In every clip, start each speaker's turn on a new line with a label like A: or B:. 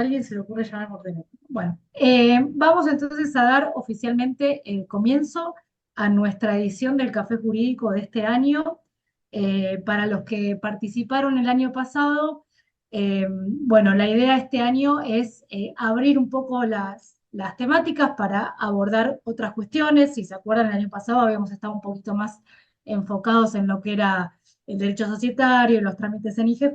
A: alguien se le ocurre llamar por teléfono. Bueno, vamos entonces a dar oficialmente el comienzo a nuestra edición del Café Jurídico de este año. Para los que participaron el año pasado, bueno, la idea este año es abrir un poco las temáticas para abordar otras cuestiones. Si se acuerdan, el año pasado habíamos estado un poquito más enfocados en lo que era el derecho societario y los trámites en IGJ.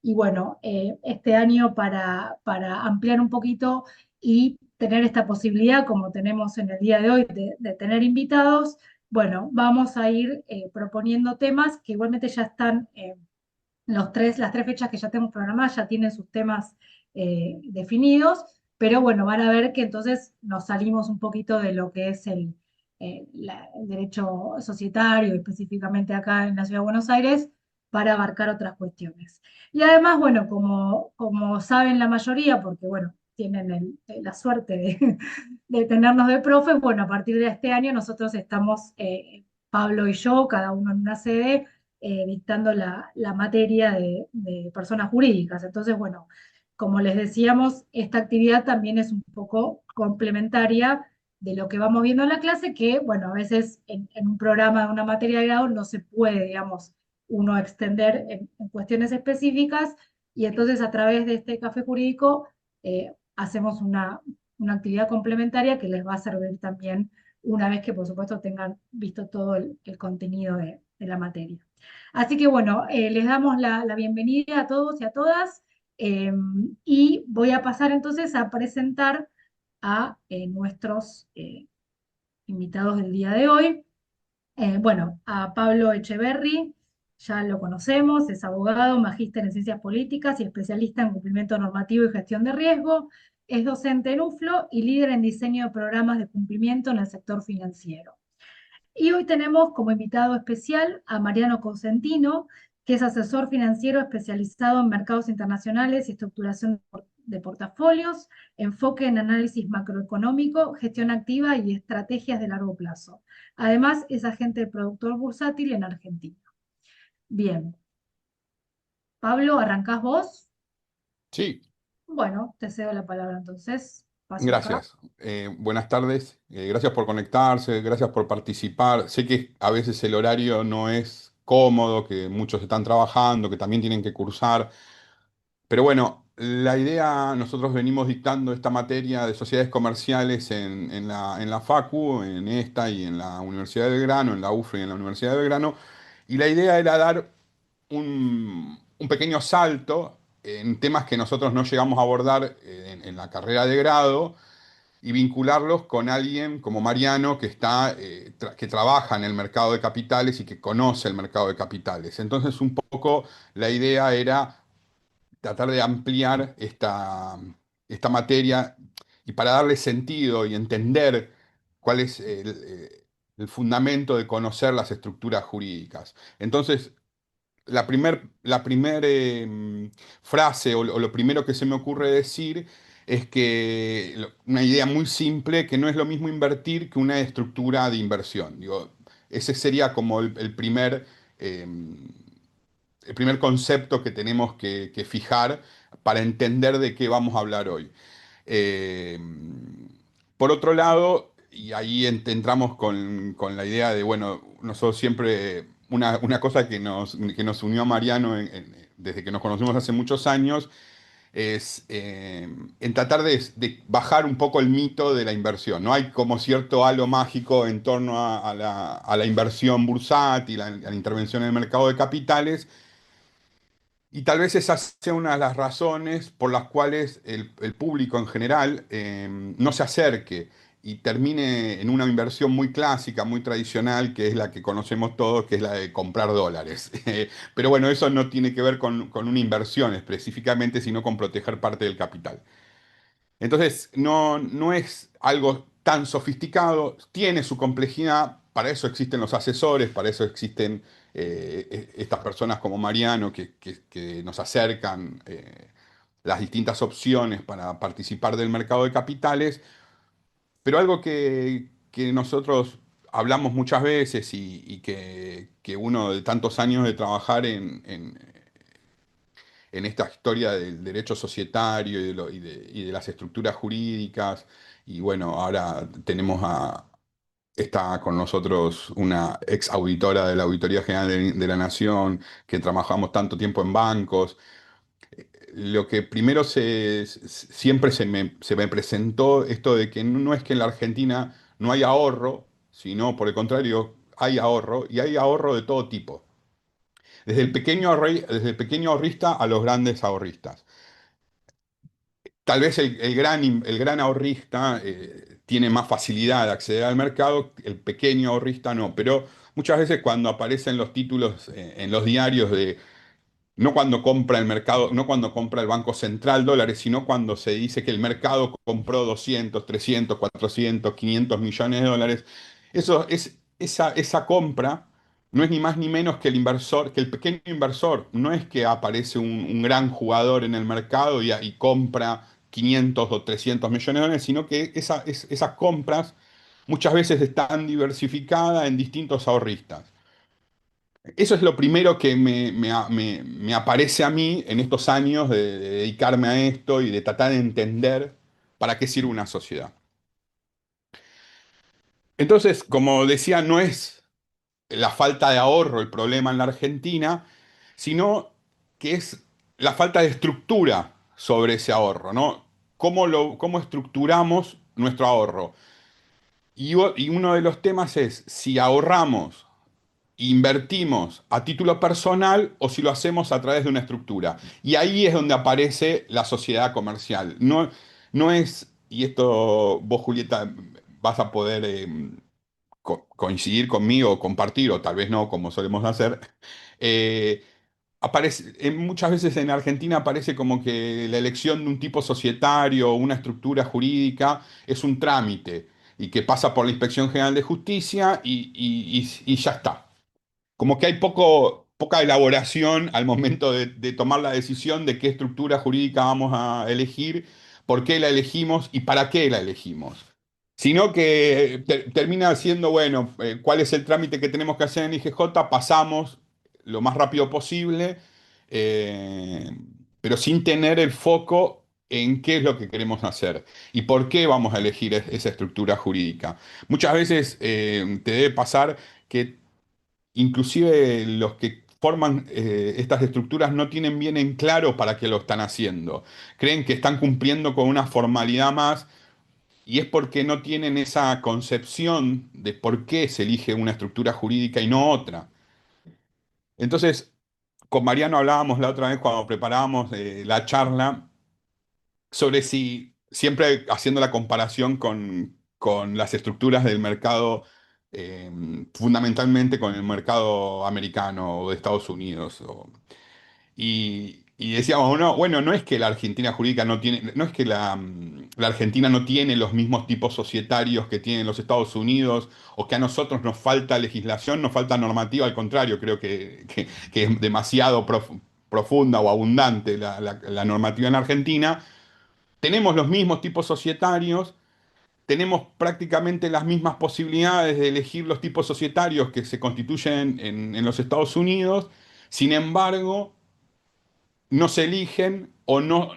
A: Y bueno, este año para ampliar un poquito y tener esta posibilidad, como tenemos en el día de hoy, de tener invitados, bueno, vamos a ir proponiendo temas que igualmente ya están, las tres fechas que ya tenemos programadas ya tienen sus temas definidos, pero bueno, van a ver que entonces nos salimos un poquito de lo que es el derecho societario, específicamente acá en la Ciudad de Buenos Aires, para abarcar otras cuestiones. Y además, bueno, como saben la mayoría, porque bueno, tienen la suerte de tenernos de profes, bueno, a partir de este año nosotros estamos, Pablo y yo, cada uno en una sede, dictando la materia de personas jurídicas. Entonces, bueno, como les decíamos, esta actividad también es un poco complementaria de lo que vamos viendo en la clase, que, bueno, a veces en un programa de una materia de grado no se puede, digamos, uno extender en cuestiones específicas, y entonces a través de este café jurídico hacemos una actividad complementaria que les va a servir también una vez que, por supuesto, tengan visto todo el contenido de la materia. Así que bueno, les damos la bienvenida a todos y a todas, eh, y voy a pasar entonces a presentar a nuestros invitados del día de hoy. Bueno, a Pablo Echeverry, ya lo conocemos, es abogado, magíster en ciencias políticas y especialista en cumplimiento normativo y gestión de riesgo. Es docente en UFLO y líder en diseño de programas de cumplimiento en el sector financiero. Y hoy tenemos como invitado especial a Mariano Cosentino, que es asesor financiero especializado en mercados internacionales y estructuración de portafolios, enfoque en análisis macroeconómico, gestión activa y estrategias de largo plazo. Además, es agente de productor bursátil en Argentina. Bien, Pablo, ¿arrancás vos?
B: Sí,
A: Bueno, te cedo la palabra entonces. Paso acá.
B: gracias. Buenas tardes. Gracias por conectarse, gracias por participar. Sé que a veces el horario no es cómodo, que muchos están trabajando, que también tienen que cursar. Pero bueno, la idea, nosotros venimos dictando esta materia de sociedades comerciales en la FACU, en esta y en la Universidad de Belgrano, en la UFRO y en la Universidad de Belgrano. Y la idea era dar un pequeño salto en temas que nosotros no llegamos a abordar en la carrera de grado y vincularlos con alguien como Mariano que trabaja en el mercado de capitales y que conoce el mercado de capitales. Entonces, un poco la idea era tratar de ampliar esta materia y para darle sentido y entender cuál es el fundamento de conocer las estructuras jurídicas. Entonces, la primer frase o lo primero que se me ocurre decir es que una idea muy simple, que no es lo mismo invertir que una estructura de inversión. Digo, ese sería como el primer concepto que tenemos que fijar para entender de qué vamos a hablar hoy. Eh, por otro lado, y ahí entramos con la idea de, bueno, nosotros siempre, una cosa que nos unió a Mariano desde que nos conocimos hace muchos años, es en tratar de bajar un poco el mito de la inversión. No hay como cierto halo mágico en torno a la inversión bursátil, a la intervención en el mercado de capitales, y tal vez esa sea una de las razones por las cuales el público en general no se acerque y termine en una inversión muy clásica, muy tradicional, que es la que conocemos todos, que es la de comprar dólares. Pero bueno, eso no tiene que ver con una inversión específicamente, sino con proteger parte del capital. Entonces, no es algo tan sofisticado, tiene su complejidad, para eso existen los asesores, para eso existen estas personas como Mariano que nos acercan las distintas opciones para participar del mercado de capitales, pero algo que nosotros hablamos muchas veces y que uno de tantos años de trabajar en esta historia del derecho societario y de las estructuras jurídicas. Y bueno, ahora está con nosotros una ex auditora de la Auditoría General de la Nación, que trabajamos tanto tiempo en bancos. Lo que primero siempre se me presentó esto de que no es que en la Argentina no hay ahorro, sino por el contrario, hay ahorro y hay ahorro de todo tipo, desde el pequeño ahorrista a los grandes ahorristas. Tal vez el gran ahorrista tiene más facilidad de acceder al mercado, el pequeño ahorrista no, pero muchas veces cuando aparecen los títulos en los diarios de no cuando compra el mercado, no cuando compra el Banco Central dólares, sino cuando se dice que el mercado compró 200, 300, 400, 500 millones de dólares. Esa compra no es ni más ni menos que el inversor, que el pequeño inversor. No es que aparece un gran jugador en el mercado y compra 500 o 300 millones de dólares, sino que esas compras muchas veces están diversificadas en distintos ahorristas. Eso es lo primero que me aparece a mí en estos años de dedicarme a esto y de tratar de entender para qué sirve una sociedad. Entonces, como decía, no es la falta de ahorro el problema en la Argentina, sino que es la falta de estructura sobre ese ahorro, ¿no? Cómo estructuramos nuestro ahorro? Y uno de los temas es si ahorramos invertimos a título personal o si lo hacemos a través de una estructura. Y ahí es donde aparece la sociedad comercial. No es, y esto vos, Julieta, vas a poder coincidir conmigo, compartir, o tal vez no, como solemos hacer. eh, muchas veces en Argentina aparece como que la elección de un tipo societario o una estructura jurídica es un trámite y que pasa por la Inspección General de Justicia y ya está, como que hay poca elaboración al momento de tomar la decisión de qué estructura jurídica vamos a elegir, por qué la elegimos y para qué la elegimos. Sino que termina siendo, bueno, cuál es el trámite que tenemos que hacer en IGJ, pasamos lo más rápido posible, eh, pero sin tener el foco en qué es lo que queremos hacer y por qué vamos a elegir esa estructura jurídica. Muchas veces te debe pasar que inclusive los que forman estas estructuras no tienen bien en claro para qué lo están haciendo. Creen que están cumpliendo con una formalidad más y es porque no tienen esa concepción de por qué se elige una estructura jurídica y no otra. Entonces, con Mariano hablábamos la otra vez cuando preparábamos la charla sobre si, siempre haciendo la comparación con las estructuras del mercado, eh, fundamentalmente con el mercado americano o de Estados Unidos. Y decíamos, no, bueno, no es que la Argentina jurídica no tiene, no es que la Argentina no tiene los mismos tipos societarios que tienen los Estados Unidos, o que a nosotros nos falta legislación, nos falta normativa, al contrario, creo que es demasiado profunda o abundante la normativa en Argentina. Tenemos los mismos tipos societarios, tenemos prácticamente las mismas posibilidades de elegir los tipos societarios que se constituyen en los Estados Unidos. Sin embargo, no se eligen o no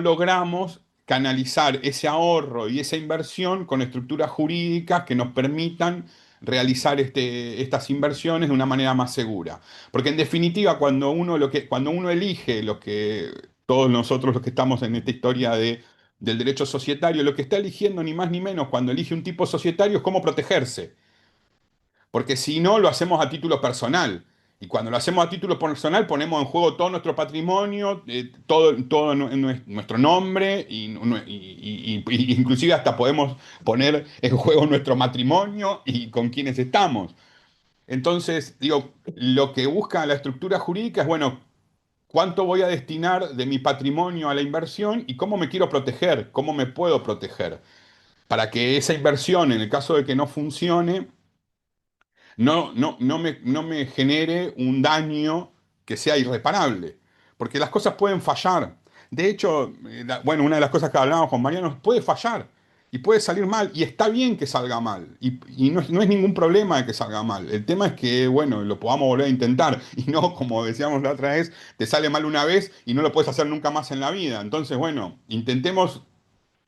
B: logramos canalizar ese ahorro y esa inversión con estructuras jurídicas que nos permitan realizar estas inversiones de una manera más segura. Porque en definitiva, cuando uno elige lo que todos nosotros los que estamos en esta historia del derecho societario, lo que está eligiendo ni más ni menos cuando elige un tipo societario es cómo protegerse, porque si no, lo hacemos a título personal. Y cuando lo hacemos a título personal, ponemos en juego todo nuestro patrimonio, todo nuestro nombre, inclusive hasta podemos poner en juego nuestro matrimonio y con quienes estamos. Entonces, digo, lo que busca la estructura jurídica es, bueno, ¿cuánto voy a destinar de mi patrimonio a la inversión y cómo me quiero proteger? ¿Cómo me puedo proteger? Para que esa inversión, en el caso de que no funcione, no me genere un daño que sea irreparable, porque las cosas pueden fallar. De hecho, bueno, una de las cosas que hablábamos con Mariano, puede fallar. Y puede salir mal, y está bien que salga mal, y no es ningún problema de que salga mal. El tema es que, bueno, lo podamos volver a intentar, y no, como decíamos la otra vez, te sale mal una vez y no lo puedes hacer nunca más en la vida. Entonces, bueno, intentemos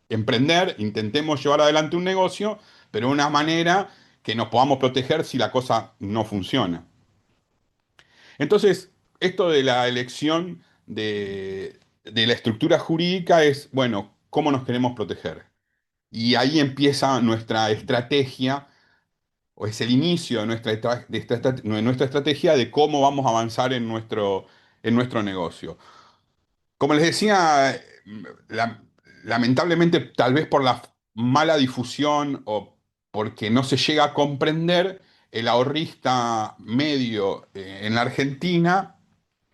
B: emprender, intentemos llevar adelante un negocio, pero de una manera que nos podamos proteger si la cosa no funciona. Entonces, esto de la elección de la estructura jurídica es, bueno, ¿cómo nos queremos proteger? Y ahí empieza nuestra estrategia, o es el inicio de nuestra estrategia de cómo vamos a avanzar en nuestro negocio. Como les decía, la- lamentablemente, tal vez por la mala difusión o porque no se llega a comprender, el ahorrista medio en la Argentina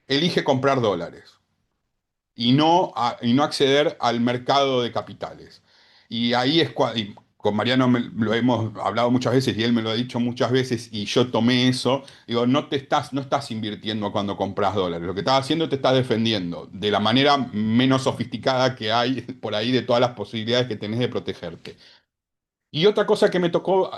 B: elige comprar dólares y no acceder al mercado de capitales. Y ahí es cuando, con Mariano lo hemos hablado muchas veces y él me lo ha dicho muchas veces y yo tomé eso, digo, no estás invirtiendo cuando compras dólares, lo que estás haciendo te estás defendiendo de la manera menos sofisticada que hay por ahí de todas las posibilidades que tenés de protegerte. Y otra cosa que me tocó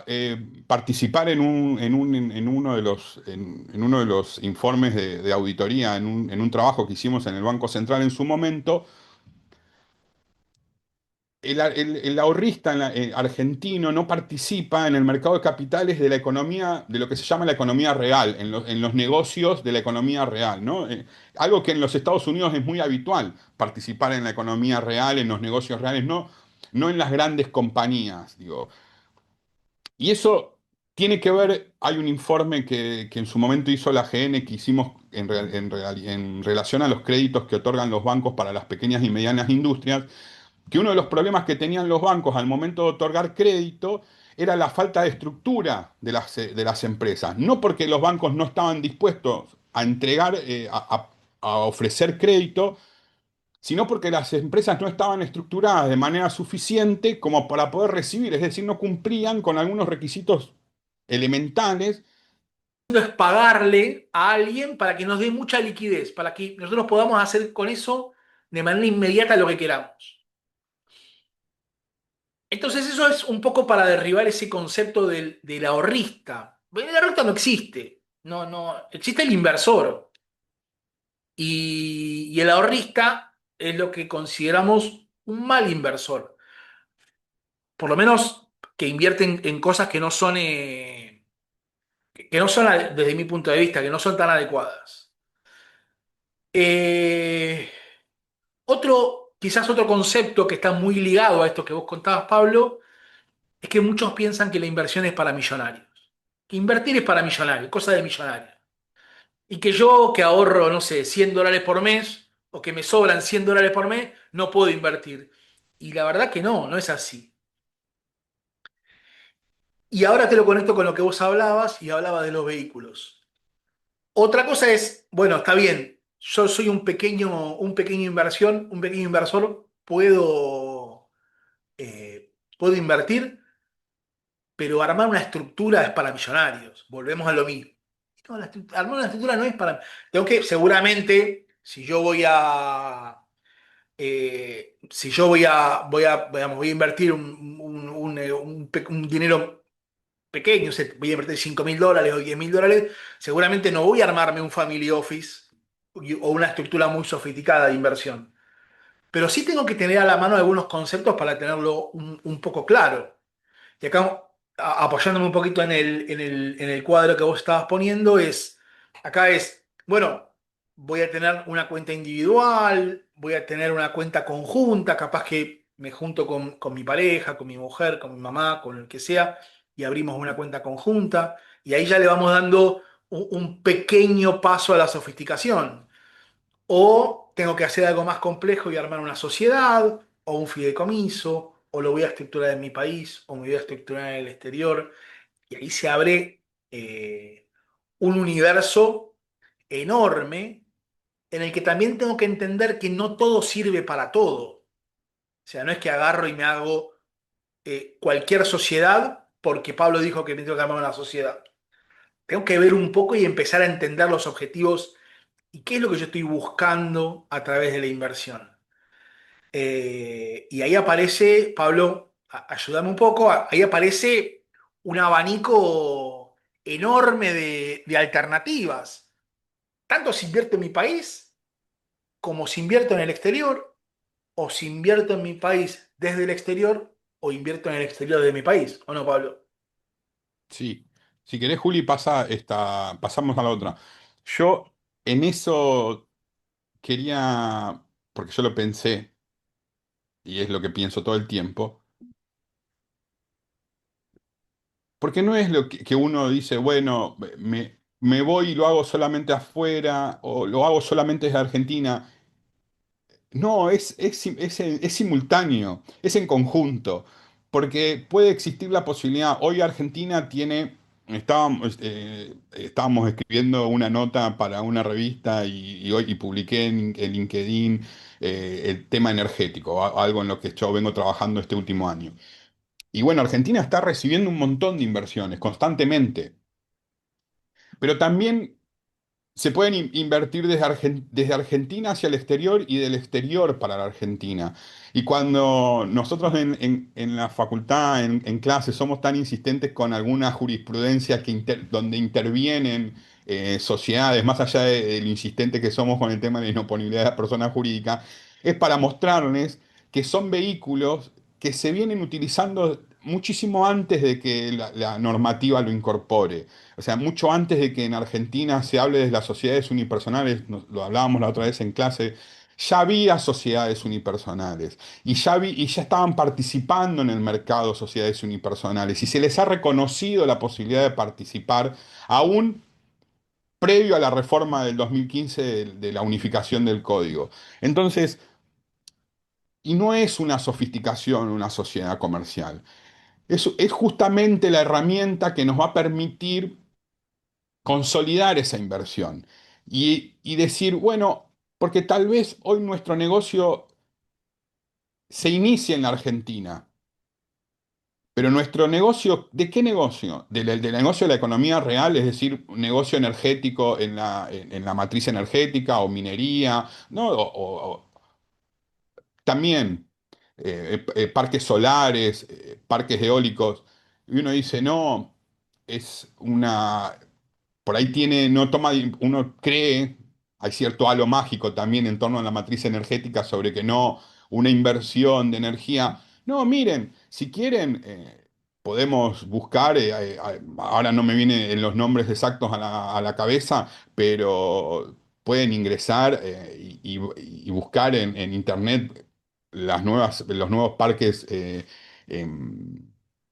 B: participar en uno de los informes de auditoría, en un trabajo que hicimos en el Banco Central en su momento, el ahorrista argentino no participa en el mercado de capitales de la economía, de lo que se llama la economía real, en los negocios de la economía real, ¿no? Algo que en los Estados Unidos es muy habitual, participar en la economía real, en los negocios reales, no en las grandes compañías, digo. Y eso tiene que ver, hay un informe que en su momento hizo la GN que hicimos en relación a los créditos que otorgan los bancos para las pequeñas y medianas industrias, que uno de los problemas que tenían los bancos al momento de otorgar crédito era la falta de estructura de las empresas. No porque los bancos no estaban dispuestos a entregar, a ofrecer crédito, sino porque las empresas no estaban estructuradas de manera suficiente como para poder recibir, es decir, no cumplían con algunos requisitos elementales.
C: Es pagarle a alguien para que nos dé mucha liquidez, para que nosotros podamos hacer con eso de manera inmediata lo que queramos. Entonces eso es un poco para derribar ese concepto del ahorrista. El ahorrista no existe, no, existe el inversor. Y el ahorrista es lo que consideramos un mal inversor, por lo menos que invierte en cosas que no son, que no son, desde mi punto de vista, que no son tan adecuadas. Eh, quizás otro concepto que está muy ligado a esto que vos contabas, Pablo, es que muchos piensan que la inversión es para millonarios. Que invertir es para millonarios, cosa de millonarios. Y que yo que ahorro, no sé, $100 por mes o que me sobran $100 por mes, no puedo invertir. Y la verdad que no es así. Y ahora te lo conecto con lo que vos hablabas y hablaba de los vehículos. Otra cosa es, bueno, está bien, yo soy un pequeño inversor, puedo invertir, pero armar una estructura es para millonarios. Volvemos a lo mismo. No, armar una estructura no es para... Tengo que, seguramente, si yo digamos, voy a invertir un dinero pequeño, o sea, voy a invertir $5.000 o $10.000, seguramente no voy a armarme un family office o una estructura muy sofisticada de inversión. Pero sí tengo que tener a la mano algunos conceptos para tenerlo un poco claro. Y acá, apoyándome un poquito en el cuadro que vos estabas poniendo, acá es, bueno, voy a tener una cuenta individual, voy a tener una cuenta conjunta, capaz que me junto con mi pareja, con mi mujer, con mi mamá, con el que sea, y abrimos una cuenta conjunta, y ahí ya le vamos dando un pequeño paso a la sofisticación. O tengo que hacer algo más complejo y armar una sociedad, o un fideicomiso, o lo voy a estructurar en mi país, o me voy a estructurar en el exterior. Y ahí se abre un universo enorme en el que también tengo que entender que no todo sirve para todo. O sea, no es que agarro y me hago cualquier sociedad porque Pablo dijo que me tengo que armar una sociedad. Tengo que ver un poco y empezar a entender los objetivos y qué es lo que yo estoy buscando a través de la inversión. Y ahí aparece, Pablo, ayúdame un poco, ahí aparece un abanico enorme de alternativas. Tanto si invierto en mi país, como si invierto en el exterior, o si invierto en mi país desde el exterior, o invierto en el exterior de mi país, ¿o no, Pablo?
B: Sí. Si querés, Juli, pasamos a la otra. Yo en eso quería, porque yo lo pensé, y es lo que pienso todo el tiempo, porque no es lo que uno dice, bueno, me voy y lo hago solamente afuera, o lo hago solamente desde Argentina. No, es simultáneo, es en conjunto, porque puede existir la posibilidad. Hoy Argentina tiene, estábamos escribiendo una nota para una revista y hoy publiqué en LinkedIn el tema energético, algo en lo que yo vengo trabajando este último año. Y bueno, Argentina está recibiendo un montón de inversiones constantemente, pero también se pueden invertir desde Argentina hacia el exterior y del exterior para la Argentina. Y cuando nosotros en la facultad, en clase, somos tan insistentes con alguna jurisprudencia donde intervienen sociedades, más allá de lo insistente que somos con el tema de la inoponibilidad de la persona jurídica, es para mostrarles que son vehículos que se vienen utilizando muchísimo antes de que la normativa lo incorpore. O sea, mucho antes de que en Argentina se hable de las sociedades unipersonales, lo hablábamos la otra vez en clase, ya había sociedades unipersonales y ya estaban participando en el mercado sociedades unipersonales y se les ha reconocido la posibilidad de participar aún previo a la reforma del 2015 de la unificación del código. Entonces, y no es una sofisticación una sociedad comercial, es justamente la herramienta que nos va a permitir consolidar esa inversión y decir, bueno, porque tal vez hoy nuestro negocio se inicia en la Argentina, pero nuestro negocio, ¿de qué negocio? Del negocio de la economía real, es decir, un negocio energético en la matriz energética o minería, ¿no? También parques solares, parques eólicos. Y uno dice, no, es una, por ahí tiene, no toma, uno cree, hay cierto halo mágico también en torno a la matriz energética sobre que no, una inversión de energía. No, miren, si quieren, podemos buscar, ahora no me vienen los nombres exactos a la cabeza, pero pueden ingresar y buscar en internet los nuevos parques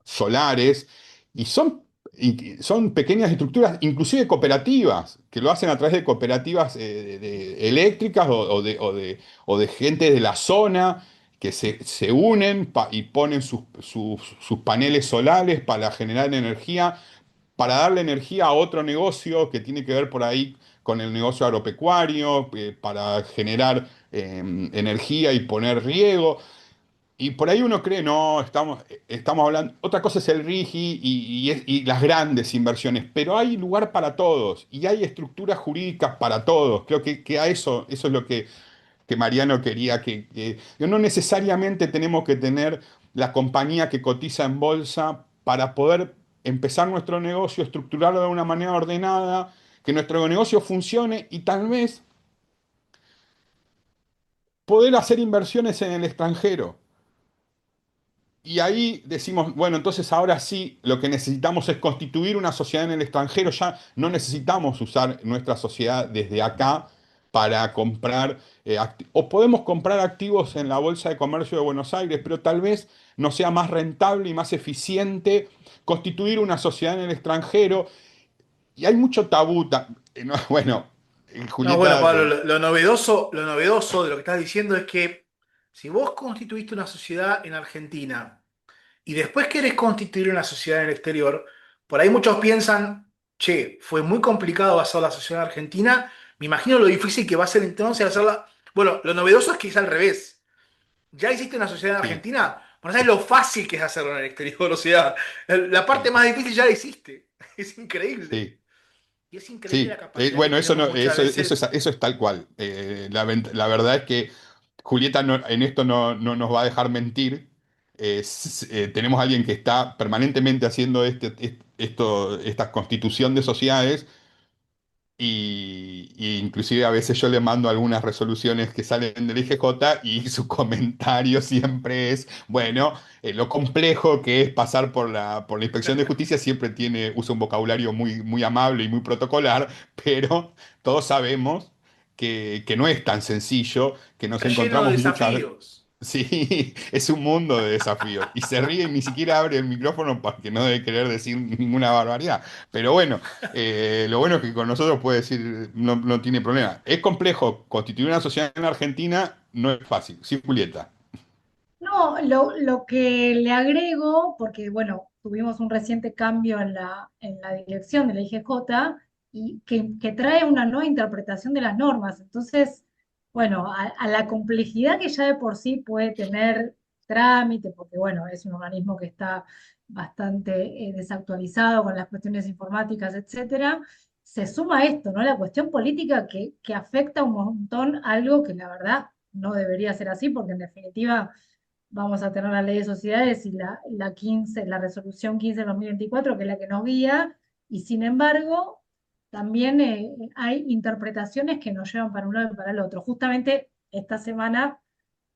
B: solares y son pequeñas estructuras, inclusive cooperativas, que lo hacen a través de cooperativas eléctricas o de gente de la zona que se unen y ponen sus paneles solares para generar energía, para darle energía a otro negocio que tiene que ver por ahí con el negocio agropecuario, para generar energía y poner riego. Y por ahí uno cree, no, estamos hablando, otra cosa es el RIGI y las grandes inversiones, pero hay lugar para todos y hay estructuras jurídicas para todos. Creo que a eso es lo que Mariano quería, que no necesariamente tenemos que tener la compañía que cotiza en bolsa para poder empezar nuestro negocio, estructurarlo de una manera ordenada, que nuestro negocio funcione y tal vez poder hacer inversiones en el extranjero. Y ahí decimos, bueno, entonces ahora sí, lo que necesitamos es constituir una sociedad en el extranjero. Ya no necesitamos usar nuestra sociedad desde acá para comprar, o podemos comprar activos en la Bolsa de Comercio de Buenos Aires, pero tal vez no sea más rentable y más eficiente constituir una sociedad en el extranjero. Y hay mucho tabú. Bueno,
C: No, bueno,
B: Julieta,
C: Pablo, lo novedoso de lo que estás diciendo es que si vos constituiste una sociedad en Argentina y después querés constituir una sociedad en el exterior, por ahí muchos piensan, che, fue muy complicado hacer la sociedad en Argentina, me imagino lo difícil que va a ser entonces hacerla. Bueno, lo novedoso es que es al revés. Ya hiciste una sociedad en
B: sí,
C: Argentina, pero sabes lo fácil que es hacerlo en el exterior, o sea, la parte
B: sí,
C: más difícil ya la hiciste. Es increíble.
B: sí.
C: Y es increíble la
B: Sí,
C: capacidad que
B: bueno, eso,
C: tenemos
B: no,
C: muchas veces.
B: eso es tal cual. La verdad es que Julieta en esto no nos va a dejar mentir. tenemos a alguien que está permanentemente haciendo esta constitución de sociedades y inclusive a veces yo le mando algunas resoluciones que salen del IGJ y su comentario siempre es, bueno, lo complejo que es pasar por la Inspección de Justicia siempre usa un vocabulario muy amable y muy protocolar, pero todos sabemos que no es tan sencillo, que nos
C: Está lleno de
B: encontramos muchas veces.
C: desafíos.
B: Sí, es un mundo de desafíos. Y se ríe y ni siquiera abre el micrófono porque no debe querer decir ninguna barbaridad. Pero bueno, lo bueno es que con nosotros puede decir, no tiene problema. Es complejo constituir una sociedad en Argentina, no es fácil. Sí, Julieta.
A: No, lo que le agrego, porque bueno, tuvimos un reciente cambio en la dirección de la IGJ y que trae una nueva interpretación de las normas. Entonces, bueno, a la complejidad que ya de por sí puede tener trámite, porque bueno, es un organismo que está bastante desactualizado con las cuestiones informáticas, etcétera, se suma esto, ¿no? La cuestión política que afecta un montón algo que la verdad no debería ser así, porque en definitiva vamos a tener la ley de sociedades y la 15, la resolución 15 de 2024, que es la que nos guía, y sin embargo, también hay interpretaciones que nos llevan para un lado y para el otro. Justamente esta semana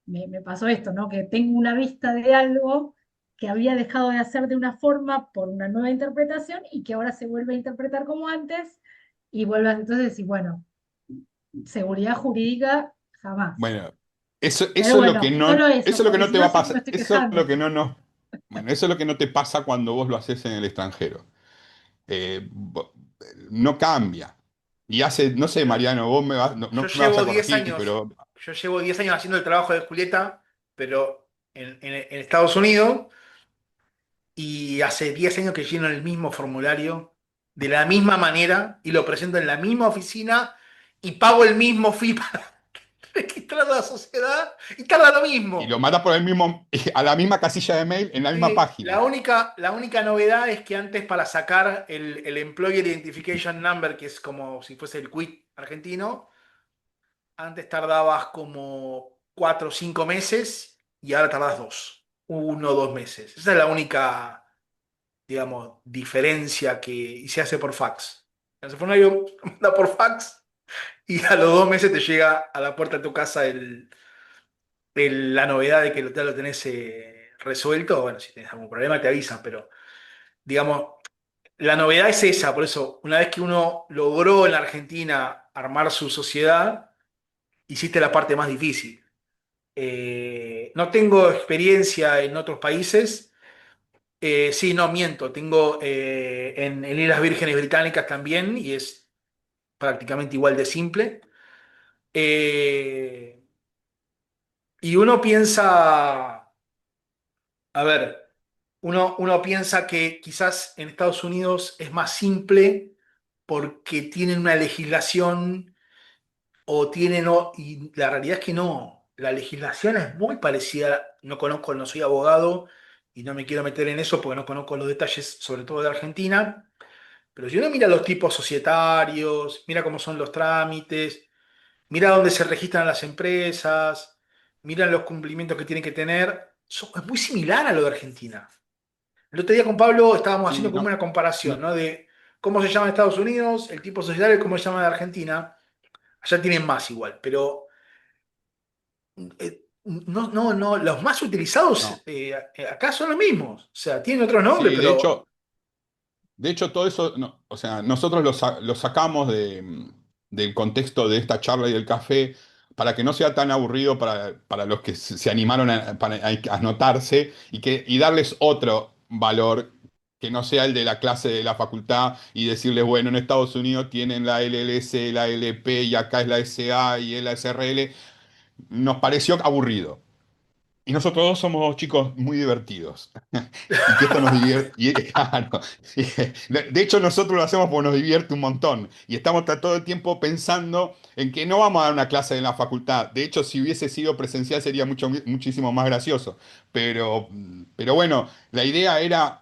A: me pasó esto, ¿no? Que tengo una vista de algo que había dejado de hacer de una forma por una nueva interpretación y que ahora se vuelve a interpretar como antes y vuelve a, entonces, y bueno, seguridad jurídica jamás.
B: Bueno, eso,
A: Pero
B: eso es lo que
A: bueno,
B: no,
A: solo
B: eso
A: eso,
B: es lo que
A: porque
B: no
A: si
B: te va
A: no
B: a
A: siempre me
B: pasar.
A: estoy
B: Eso es lo
A: quejando.
B: que no. Bueno, eso es lo que no te pasa cuando vos lo haces en el extranjero. Eh, vo- no cambia. Y hace, no sé,
C: Pero
B: Mariano, vos
C: yo
B: no me vas
C: llevo
B: a
C: 10
B: corregir,
C: años,
B: pero
C: yo llevo 10 años haciendo el trabajo de Julieta, pero en Estados Unidos, y hace 10 años que lleno el mismo formulario, de la misma manera, y lo presento en la misma oficina, y pago el mismo fee para registrar la sociedad, y tarda lo
B: y lo
C: mismo.
B: manda por el mismo, a la misma casilla de mail, en la misma
C: Sí,
B: página.
C: la única novedad es que antes para sacar el Employer Identification Number, que es como si fuese el quit argentino, antes tardabas como 4 o 5 meses y ahora tardas 1 o 2 meses. Esa es la única, digamos, diferencia que y se hace por fax. El formulario se manda por fax y a los 2 meses te llega a la puerta de tu casa la novedad de que ya lo tenés resuelto. Bueno, si tenés algún problema te avisan, pero digamos, la novedad es esa. Por eso, una vez que uno logró en la Argentina armar su sociedad, hiciste la parte más difícil. No tengo experiencia en otros países. Sí, no miento. Tengo en Islas Vírgenes Británicas también y es prácticamente igual de simple. Eh, y uno piensa, a ver, uno piensa que quizás en Estados Unidos es más simple porque tienen una legislación o tienen, y la realidad es que no, la legislación es muy parecida, no conozco, no soy abogado y no me quiero meter en eso porque no conozco los detalles, sobre todo de Argentina, pero si uno mira los tipos societarios, mira cómo son los trámites, mira dónde se registran las empresas, mira los cumplimientos que tienen que tener, es muy similar a lo de Argentina. El otro día con Pablo estábamos
B: Sí,
C: haciendo como
B: no,
C: una comparación,
B: no.
C: ¿no? De cómo se llama en Estados Unidos, el tipo societario, cómo se llama en Argentina. Allá tienen más igual, pero no, los más utilizados
B: No.
C: acá son los mismos. O sea, tienen otro nombre,
B: Sí,
C: pero
B: de hecho todo eso, o sea, nosotros lo sacamos del contexto de esta charla y del café para que no sea tan aburrido para los que se animaron a anotarse y darles otro valor que no sea el de la clase de la facultad y decirles, bueno, en Estados Unidos tienen la LLC, la LP y acá es la SA y la SRL. Nos pareció aburrido. Y nosotros dos somos chicos muy divertidos. Y que esto nos divierte. Claro, de hecho, nosotros lo hacemos porque nos divierte un montón. Y estamos todo el tiempo pensando en que no vamos a dar una clase en la facultad. De hecho, si hubiese sido presencial sería muchísimo más gracioso. Pero bueno, la idea era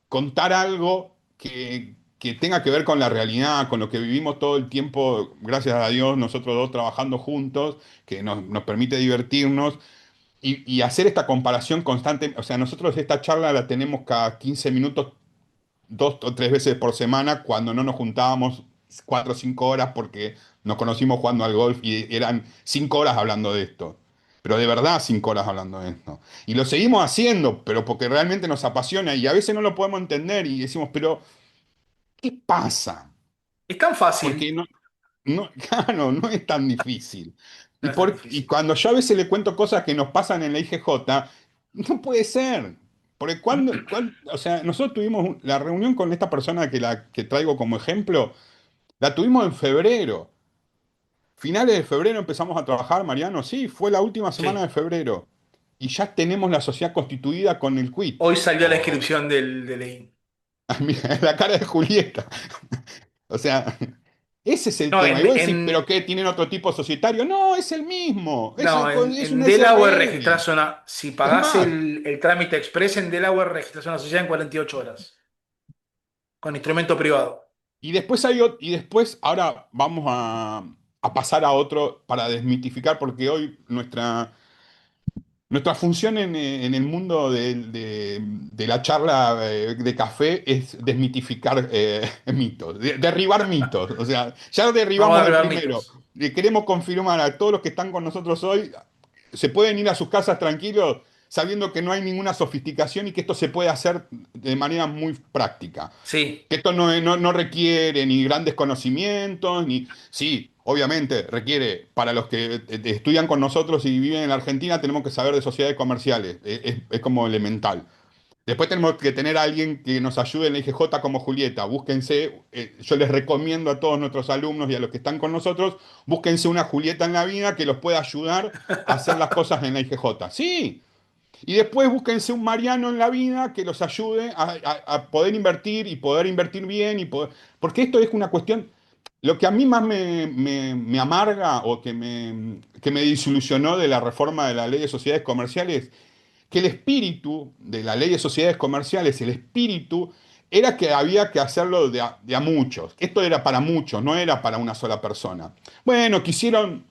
B: contar algo que tenga que ver con la realidad, con lo que vivimos todo el tiempo, gracias a Dios, nosotros dos trabajando juntos, que nos permite divertirnos y hacer esta comparación constante. O sea, nosotros esta charla la tenemos cada 15 minutos, 2 o 3 veces por semana, cuando no nos juntábamos 4 o 5 horas porque nos conocimos jugando al golf y eran 5 horas hablando de esto. Pero de verdad 5 horas hablando de esto. Y lo seguimos haciendo, pero porque realmente nos apasiona y a veces no lo podemos entender y decimos, pero ¿qué pasa?
C: Es tan
B: Porque
C: fácil,
B: no, claro, no es tan difícil.
C: no
B: Y,
C: es tan
B: y
C: difícil.
B: cuando yo a veces le cuento cosas que nos pasan en la IGJ, no puede ser. Porque o sea, nosotros tuvimos la reunión con esta persona que traigo como ejemplo, la tuvimos en febrero. Finales de febrero empezamos a trabajar, Mariano, sí, fue la última semana de
C: Sí.
B: febrero. Y ya tenemos la sociedad constituida con el quit.
C: Hoy salió la
B: Oh,
C: inscripción del EIN.
B: mira, la cara de Julieta. O sea, ese es el
C: No,
B: tema. Y vos decís, ¿pero qué? ¿Tienen otro tipo societario? No, es el mismo.
C: no,
B: Es un
C: en Delaware
B: SRL.
C: registrás una, si
B: Es
C: pagás
B: más.
C: el trámite express en Delaware, registrás una sociedad en 48 horas, con instrumento privado.
B: Y después, ahora vamos a pasar a otro para desmitificar, porque hoy nuestra función en el mundo de la charla de café es desmitificar mitos, derribar mitos. O sea, ya
C: Vamos a
B: derribamos el
C: derribar
B: primero.
C: mitos.
B: Le queremos confirmar a todos los que están con nosotros hoy, se pueden ir a sus casas tranquilos sabiendo que no hay ninguna sofisticación y que esto se puede hacer de manera muy práctica.
C: Sí.
B: Que esto no requiere ni grandes conocimientos, ni... Sí, obviamente requiere, para los que estudian con nosotros y viven en la Argentina, tenemos que saber de sociedades comerciales, es como elemental. Después tenemos que tener a alguien que nos ayude en la IGJ como Julieta. Búsquense, yo les recomiendo a todos nuestros alumnos y a los que están con nosotros, búsquense una Julieta en la vida que los pueda ayudar a hacer las cosas en la IGJ. Sí, y después búsquense un Mariano en la vida que los ayude a poder invertir y poder invertir bien. Porque esto es una cuestión. Lo que a mí más me amarga o que me desilusionó de la reforma de la ley de sociedades comerciales, que el espíritu de la ley de sociedades comerciales, el espíritu, era que había que hacerlo de a muchos. Esto era para muchos, no era para una sola persona. Bueno, quisieron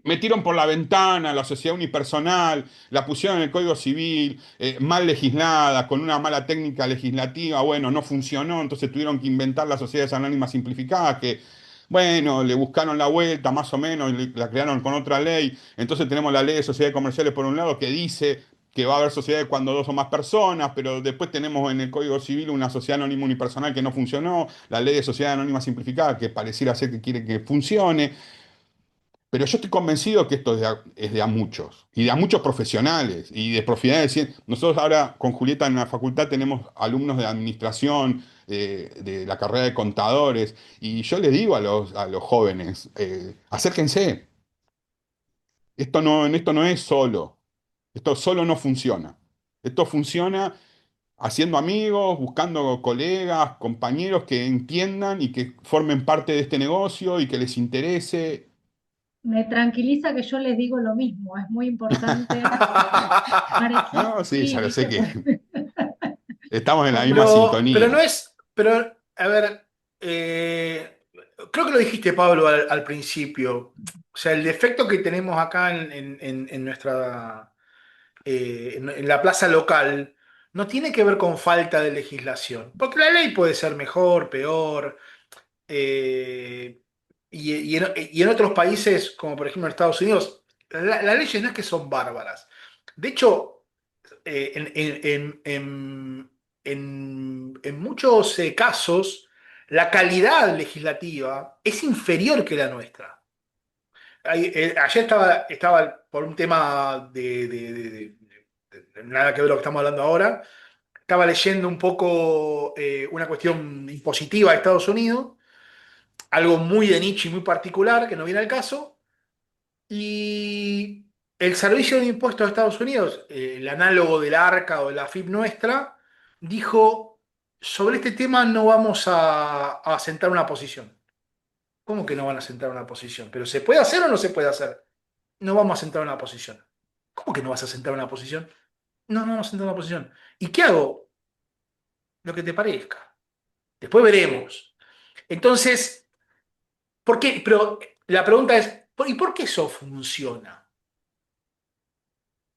B: metieron por la ventana la sociedad unipersonal, la pusieron en el Código Civil, mal legislada, con una mala técnica legislativa, bueno, no funcionó, entonces tuvieron que inventar las sociedades anónimas simplificadas, que, bueno, le buscaron la vuelta más o menos, y la crearon con otra ley. Entonces tenemos la ley de sociedades comerciales por un lado que dice que va a haber sociedades cuando dos o más personas, pero después tenemos en el Código Civil una sociedad anónima unipersonal que no funcionó, la ley de sociedad anónima simplificada que pareciera ser que quiere que funcione. Pero yo estoy convencido que esto es de a muchos, y de a muchos profesionales, y de profesionales de Nosotros ahora con Julieta en la facultad tenemos alumnos de administración, de la carrera de contadores, y yo les digo a los jóvenes, acérquense, en esto no es solo, esto solo no funciona. Esto funciona haciendo amigos, buscando colegas, compañeros que entiendan y que formen parte de este negocio y que les interese.
A: Me tranquiliza que yo les digo lo mismo. Es muy importante formar equipo.
B: No, sí,
A: Sí,
B: ya lo sé
A: ¿viste?
B: que estamos en la misma
C: Pero no
B: sintonía.
C: es, pero, a ver, creo que lo dijiste, Pablo, al principio. O sea, el defecto que tenemos acá en nuestra, en la plaza local no tiene que ver con falta de legislación, porque la ley puede ser mejor, peor, eh, y en otros países, como por ejemplo en Estados Unidos, las leyes no es que son bárbaras. De hecho, en muchos casos, la calidad legislativa es inferior que la nuestra. Ayer estaba por un tema de nada que ver lo que estamos hablando ahora, estaba leyendo un poco una cuestión impositiva de Estados Unidos, algo muy de nicho y muy particular que no viene al caso, y el Servicio de Impuestos de Estados Unidos, el análogo del ARCA o de la FIP nuestra, dijo, sobre este tema no vamos a sentar una posición. ¿Cómo que no van a sentar una posición? ¿Pero se puede hacer o no se puede hacer? No vamos a sentar una posición. ¿Cómo que no vas a sentar una posición? No, no vamos a sentar una posición. ¿Y qué hago? Lo que te parezca. Después veremos. Entonces, ¿por qué? Pero la pregunta es, ¿y por qué eso funciona?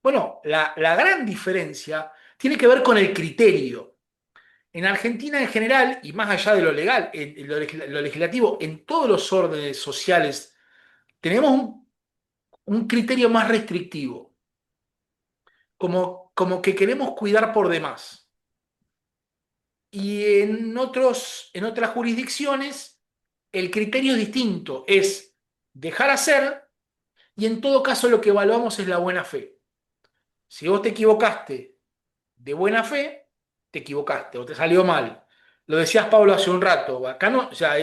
C: Bueno, la gran diferencia tiene que ver con el criterio. En Argentina en general, y más allá de lo legal, en lo legislativo, en todos los órdenes sociales, tenemos un criterio más restrictivo, como que queremos cuidar por demás. Y en otras jurisdicciones, el criterio es distinto, es dejar hacer y en todo caso lo que evaluamos es la buena fe. Si vos te equivocaste de buena fe, te equivocaste o te salió mal. Lo decías, Pablo, hace un rato. Acá no, o sea,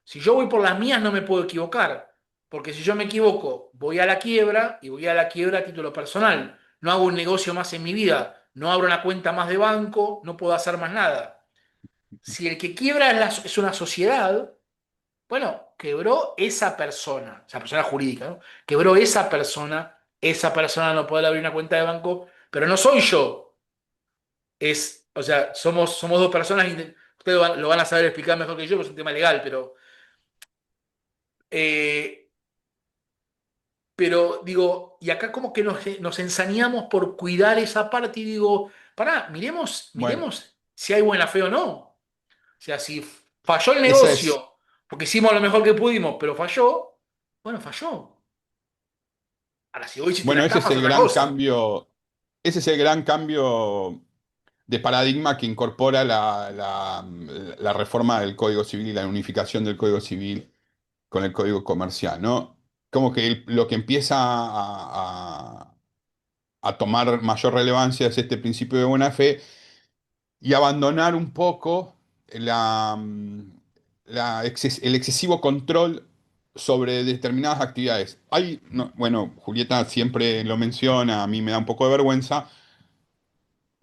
C: si yo voy por las mías no me puedo equivocar, porque si yo me equivoco, voy a la quiebra y voy a la quiebra a título personal. No hago un negocio más en mi vida, no abro una cuenta más de banco, no puedo hacer más nada. Si el que quiebra es una sociedad, bueno, quebró esa persona jurídica, ¿no? Quebró esa persona no puede abrir una cuenta de banco, pero no soy yo. O sea, somos dos personas, ustedes lo van a saber explicar mejor que yo, porque es un tema legal, eh, pero digo, y acá como que nos ensañamos por cuidar esa parte y digo, pará,
B: Bueno,
C: miremos si hay buena fe o no. O sea, si falló el
B: esa es,
C: negocio, porque hicimos lo mejor que pudimos, pero falló, bueno, falló. Ahora, si hoy hiciste una
B: bueno, ese
C: estafa
B: es
C: es
B: el
C: otra
B: gran
C: cosa.
B: cambio, ese es el gran cambio de paradigma que incorpora la reforma del Código Civil y la unificación del Código Civil con el Código Comercial, ¿no? Como que lo que empieza a tomar mayor relevancia es este principio de buena fe y abandonar un poco la, el excesivo control sobre determinadas actividades. Hay, bueno, Julieta siempre lo menciona, a mí me da un poco de vergüenza,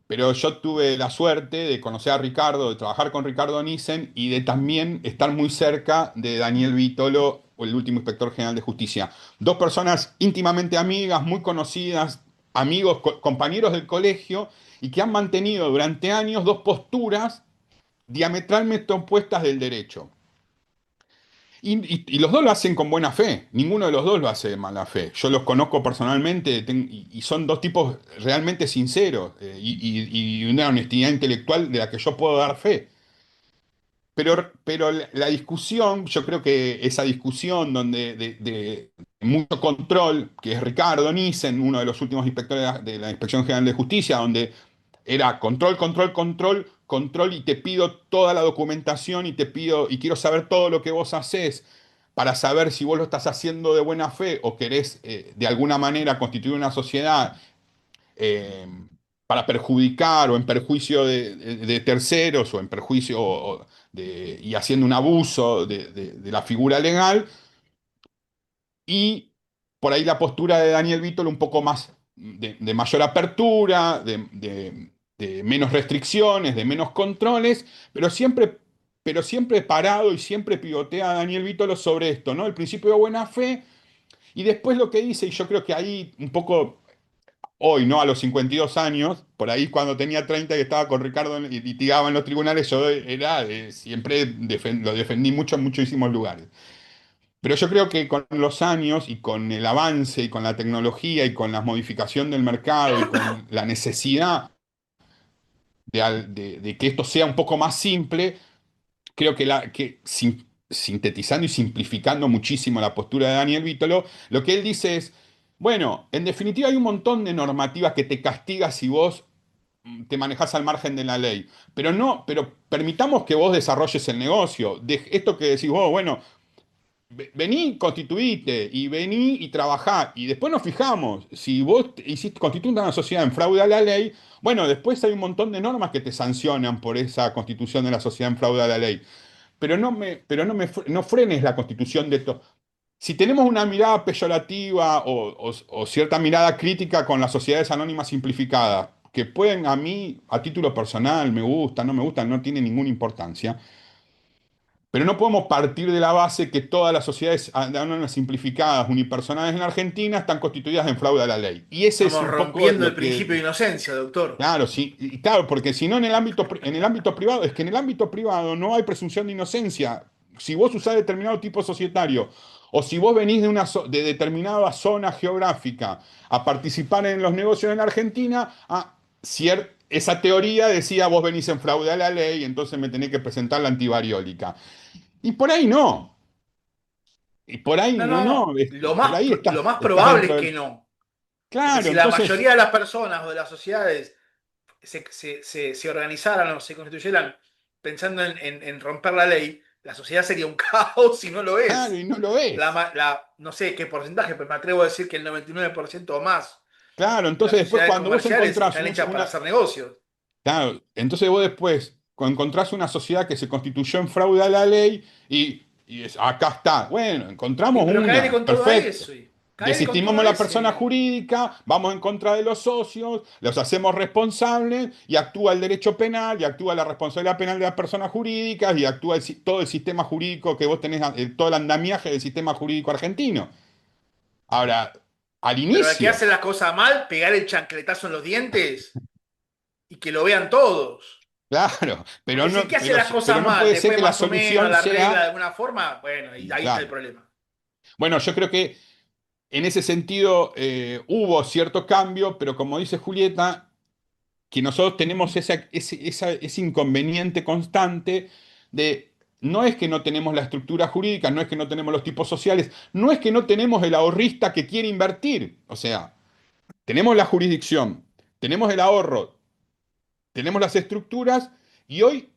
B: pero yo tuve la suerte de conocer a Ricardo, de trabajar con Ricardo Nissen y de también estar muy cerca de Daniel Vitolo, el último inspector general de justicia. Dos personas íntimamente amigas, muy conocidas, amigos, compañeros del colegio, y que han mantenido durante años dos posturas diametralmente opuestas del derecho. Y los dos lo hacen con buena fe, ninguno de los dos lo hace de mala fe. Yo los conozco personalmente y son dos tipos realmente sinceros y una honestidad intelectual de la que yo puedo dar fe. Pero la discusión, yo creo que esa discusión donde de mucho control, que es Ricardo Nissen, uno de los últimos inspectores de la Inspección General de Justicia, donde era control, control, control, control y te pido toda la documentación y te pido y quiero saber todo lo que vos hacés para saber si vos lo estás haciendo de buena fe o querés de alguna manera constituir una sociedad eh, para perjudicar o en perjuicio de terceros o en perjuicio y haciendo un abuso de la figura legal. Y por ahí la postura de Daniel Vítor un poco más de mayor apertura, de menos restricciones, de menos controles, pero siempre parado y siempre pivotea a Daniel Vítolo sobre esto, ¿no? El principio de buena fe y después lo que dice, y yo creo que ahí un poco hoy, ¿no? A los 52 años, por ahí cuando tenía 30 y estaba con Ricardo y litigaba en los tribunales, yo era, siempre lo defendí mucho en muchísimos lugares. Pero yo creo que con los años y con el avance y con la tecnología y con la modificación del mercado y con la necesidad de que esto sea un poco más simple, creo que sintetizando y simplificando muchísimo la postura de Daniel Vítolo, lo que él dice es, bueno, en definitiva hay un montón de normativas que te castiga si vos te manejás al margen de la ley, pero no, pero permitamos que vos desarrolles el negocio. De esto que decís vos, bueno, vení, constituite y vení y trabajá. Y después nos fijamos, si vos hiciste, constituiste una sociedad en fraude a la ley, bueno, después hay un montón de normas que te sancionan por esa constitución de la sociedad en fraude a la ley. No frenes la constitución de esto. Si tenemos una mirada peyorativa o cierta mirada crítica con las sociedades anónimas simplificadas, que pueden a mí, a título personal, me gusta, no me gusta, no tiene ninguna importancia, pero no podemos partir de la base que todas las sociedades anónimas simplificadas unipersonales en Argentina están constituidas en fraude a la ley. Y ese es
C: Estamos
B: un poco
C: rompiendo el
B: lo
C: principio de
B: que,
C: inocencia, doctor.
B: claro, sí, y claro, porque si no en el ámbito privado, es que en el ámbito privado no hay presunción de inocencia. Si vos usás determinado tipo societario O si vos venís de determinada zona geográfica a participar en los negocios en la Argentina, esa teoría decía vos venís en fraude a la ley, entonces me tenés que presentar la antivariólica. Y por ahí no. Y por ahí
C: No,
B: no,
C: no,
B: no.
C: lo
B: Por ahí
C: lo más
B: estás
C: probable
B: dentro
C: es
B: del.
C: que no. Porque
B: Claro,
C: si la
B: entonces,
C: mayoría de las personas o de las sociedades se organizaran o se constituyeran pensando en romper la ley, la sociedad sería un caos si no lo
B: claro, y
C: es.
B: no lo ves.
C: No sé qué porcentaje, pero me atrevo a decir que el 99% o más
B: Claro,
C: de las
B: entonces después
C: sociedades
B: cuando vos
C: comerciales
B: encontrás
C: están hechas para hacer negocios.
B: claro, entonces vos después encontrás una sociedad que se constituyó en fraude a la ley acá está. Bueno,
C: Y
B: encontramos
C: pero caele
B: una,
C: con todo a
B: perfecto.
C: eso. Caele con todo
B: Desestimamos
C: a
B: la persona
C: ese.
B: jurídica, vamos en contra de los socios, los hacemos responsables y actúa el derecho penal y actúa la responsabilidad penal de las personas jurídicas y actúa todo el sistema jurídico que vos tenés, todo el andamiaje del sistema jurídico argentino. Ahora, al
C: Pero al que
B: inicio.
C: hace las cosas mal, pegar el chancletazo en los dientes y que lo vean todos.
B: Claro,
C: Porque si el que hace las
B: pero
C: cosas
B: no
C: mal,
B: puede ser
C: después
B: que la
C: más o menos
B: solución
C: la regla de
B: sea.
C: alguna forma, bueno, y ahí está el
B: Claro.
C: problema.
B: Bueno, yo creo que en ese sentido hubo cierto cambio, pero como dice Julieta, que nosotros tenemos ese inconveniente constante de no es que no tenemos la estructura jurídica, no es que no tenemos los tipos sociales, no es que no tenemos el ahorrista que quiere invertir. O sea, tenemos la jurisdicción, tenemos el ahorro, tenemos las estructuras y hoy,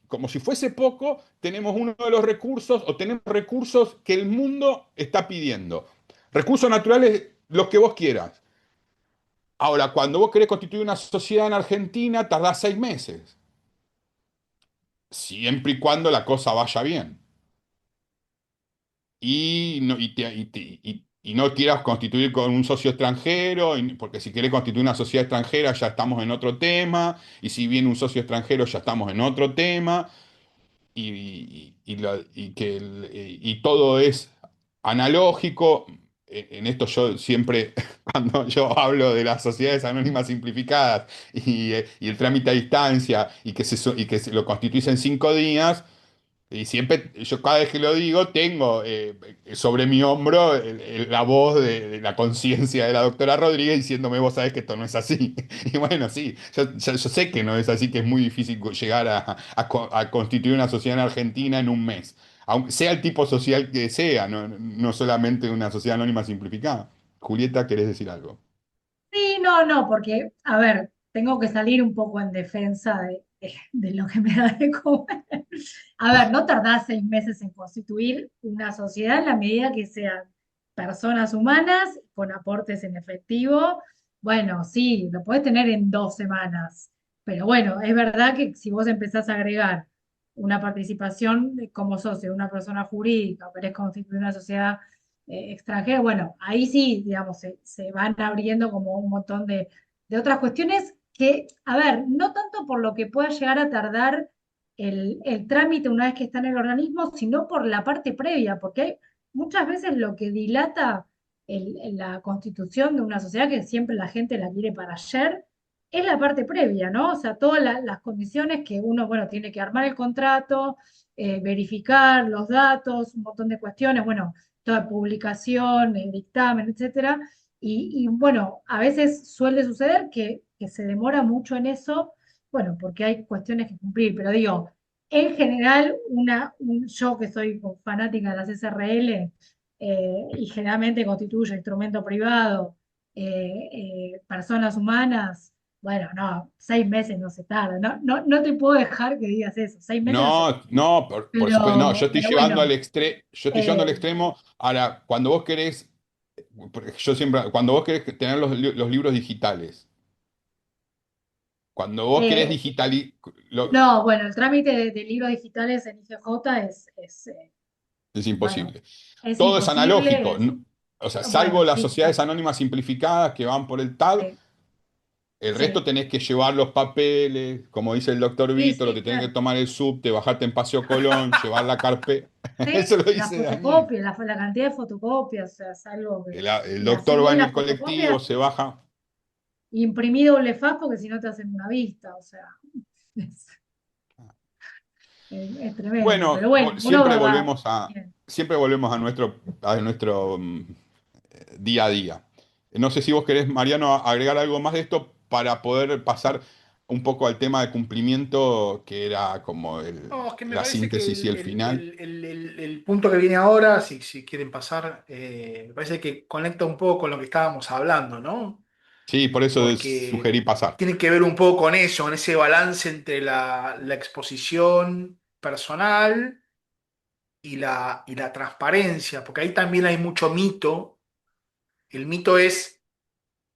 B: como si fuese poco, tenemos uno de los recursos o tenemos recursos que el mundo está pidiendo. Recursos naturales, los que vos quieras. Ahora, cuando vos querés constituir una sociedad en Argentina, tardás 6 meses, siempre y cuando la cosa vaya bien. Y no quieras constituir con un socio extranjero, porque si querés constituir una sociedad extranjera ya estamos en otro tema, y si viene un socio extranjero ya estamos en otro tema. Y todo es analógico. En esto yo siempre, cuando yo hablo de las sociedades anónimas simplificadas y el trámite a distancia y que lo constituís en 5 días, y siempre, yo cada vez que lo digo, tengo sobre mi hombro la voz de la conciencia de la doctora Rodríguez diciéndome, vos sabés que esto no es así. Y bueno, sí, yo sé que no es así, que es muy difícil llegar a constituir una sociedad en Argentina en un mes. Aunque sea el tipo social que sea, no solamente una sociedad anónima simplificada. Julieta, ¿querés decir algo?
A: Sí, no, no, porque, a ver, tengo que salir un poco en defensa de lo que me da de comer. A ver, no tardás 6 meses en constituir una sociedad en la medida que sean personas humanas con aportes en efectivo. Bueno, sí, lo podés tener en 2 semanas, pero bueno, es verdad que si vos empezás a agregar una participación como socio de una persona jurídica, o querés constituir una sociedad extranjera, bueno, ahí sí, digamos, se van abriendo como un montón de otras cuestiones que, a ver, no tanto por lo que pueda llegar a tardar el trámite una vez que está en el organismo, sino por la parte previa, porque hay muchas veces lo que dilata la constitución de una sociedad, que siempre la gente la quiere para ayer, es la parte previa, ¿no? O sea, todas las condiciones que uno, bueno, tiene que armar el contrato, verificar los datos, un montón de cuestiones, bueno, toda publicación, dictamen, etcétera. Bueno, a veces suele suceder que se demora mucho en eso, bueno, porque hay cuestiones que cumplir, pero digo, en general, yo que soy fanática de las SRL, y generalmente constituye instrumento privado, personas humanas, bueno, no, 6 meses no se tarda, no te puedo dejar que digas eso, 6 meses no se tarda,
B: No, no, por supuesto, no, yo estoy
A: pero
B: llevando
A: bueno,
B: yo estoy llevando al
A: eh,
B: extremo. Ahora, cuando vos querés, porque yo siempre, cuando vos querés tener los libros digitales, cuando vos querés
A: eh,
B: digitalizar,
A: no, bueno, el trámite de libros digitales en IGJ
B: es
A: bueno,
B: imposible.
A: es
B: Todo es
A: imposible,
B: analógico, o sea, salvo
A: bueno,
B: las
A: sí,
B: sociedades anónimas simplificadas que van por el TAD,
A: sí,
B: el resto
A: sí,
B: tenés que llevar los papeles, como dice el doctor
A: sí,
B: Vito, lo
A: sí,
B: te tenés que
A: claro.
B: tomar el subte, bajarte en Paseo Colón, llevar la carpeta. Eso
A: Sí,
B: lo
A: la
B: dice Daniel.
A: fotocopia, la cantidad de fotocopias, o sea, es algo que...
B: El
A: Y así
B: doctor va
A: bien
B: en
A: las
B: el colectivo,
A: fotocopias,
B: se baja.
A: imprimí doble faz porque si no te hacen una vista, o sea, es, es tremendo.
B: Bueno,
A: Pero bueno, uno
B: siempre
A: va
B: volvemos a,
A: bien.
B: siempre volvemos a nuestro día a día. No sé si vos querés, Mariano, agregar algo más de esto para poder pasar un poco al tema de cumplimiento, que era como
C: No, es que me
B: la
C: parece que
B: síntesis y el final.
C: el punto que viene ahora, si quieren pasar, me parece que conecta un poco con lo que estábamos hablando, ¿no?
B: Sí, por eso
C: Porque
B: sugerí pasar.
C: tiene que ver un poco con eso, con ese balance entre la exposición personal y la transparencia, porque ahí también hay mucho mito. El mito es,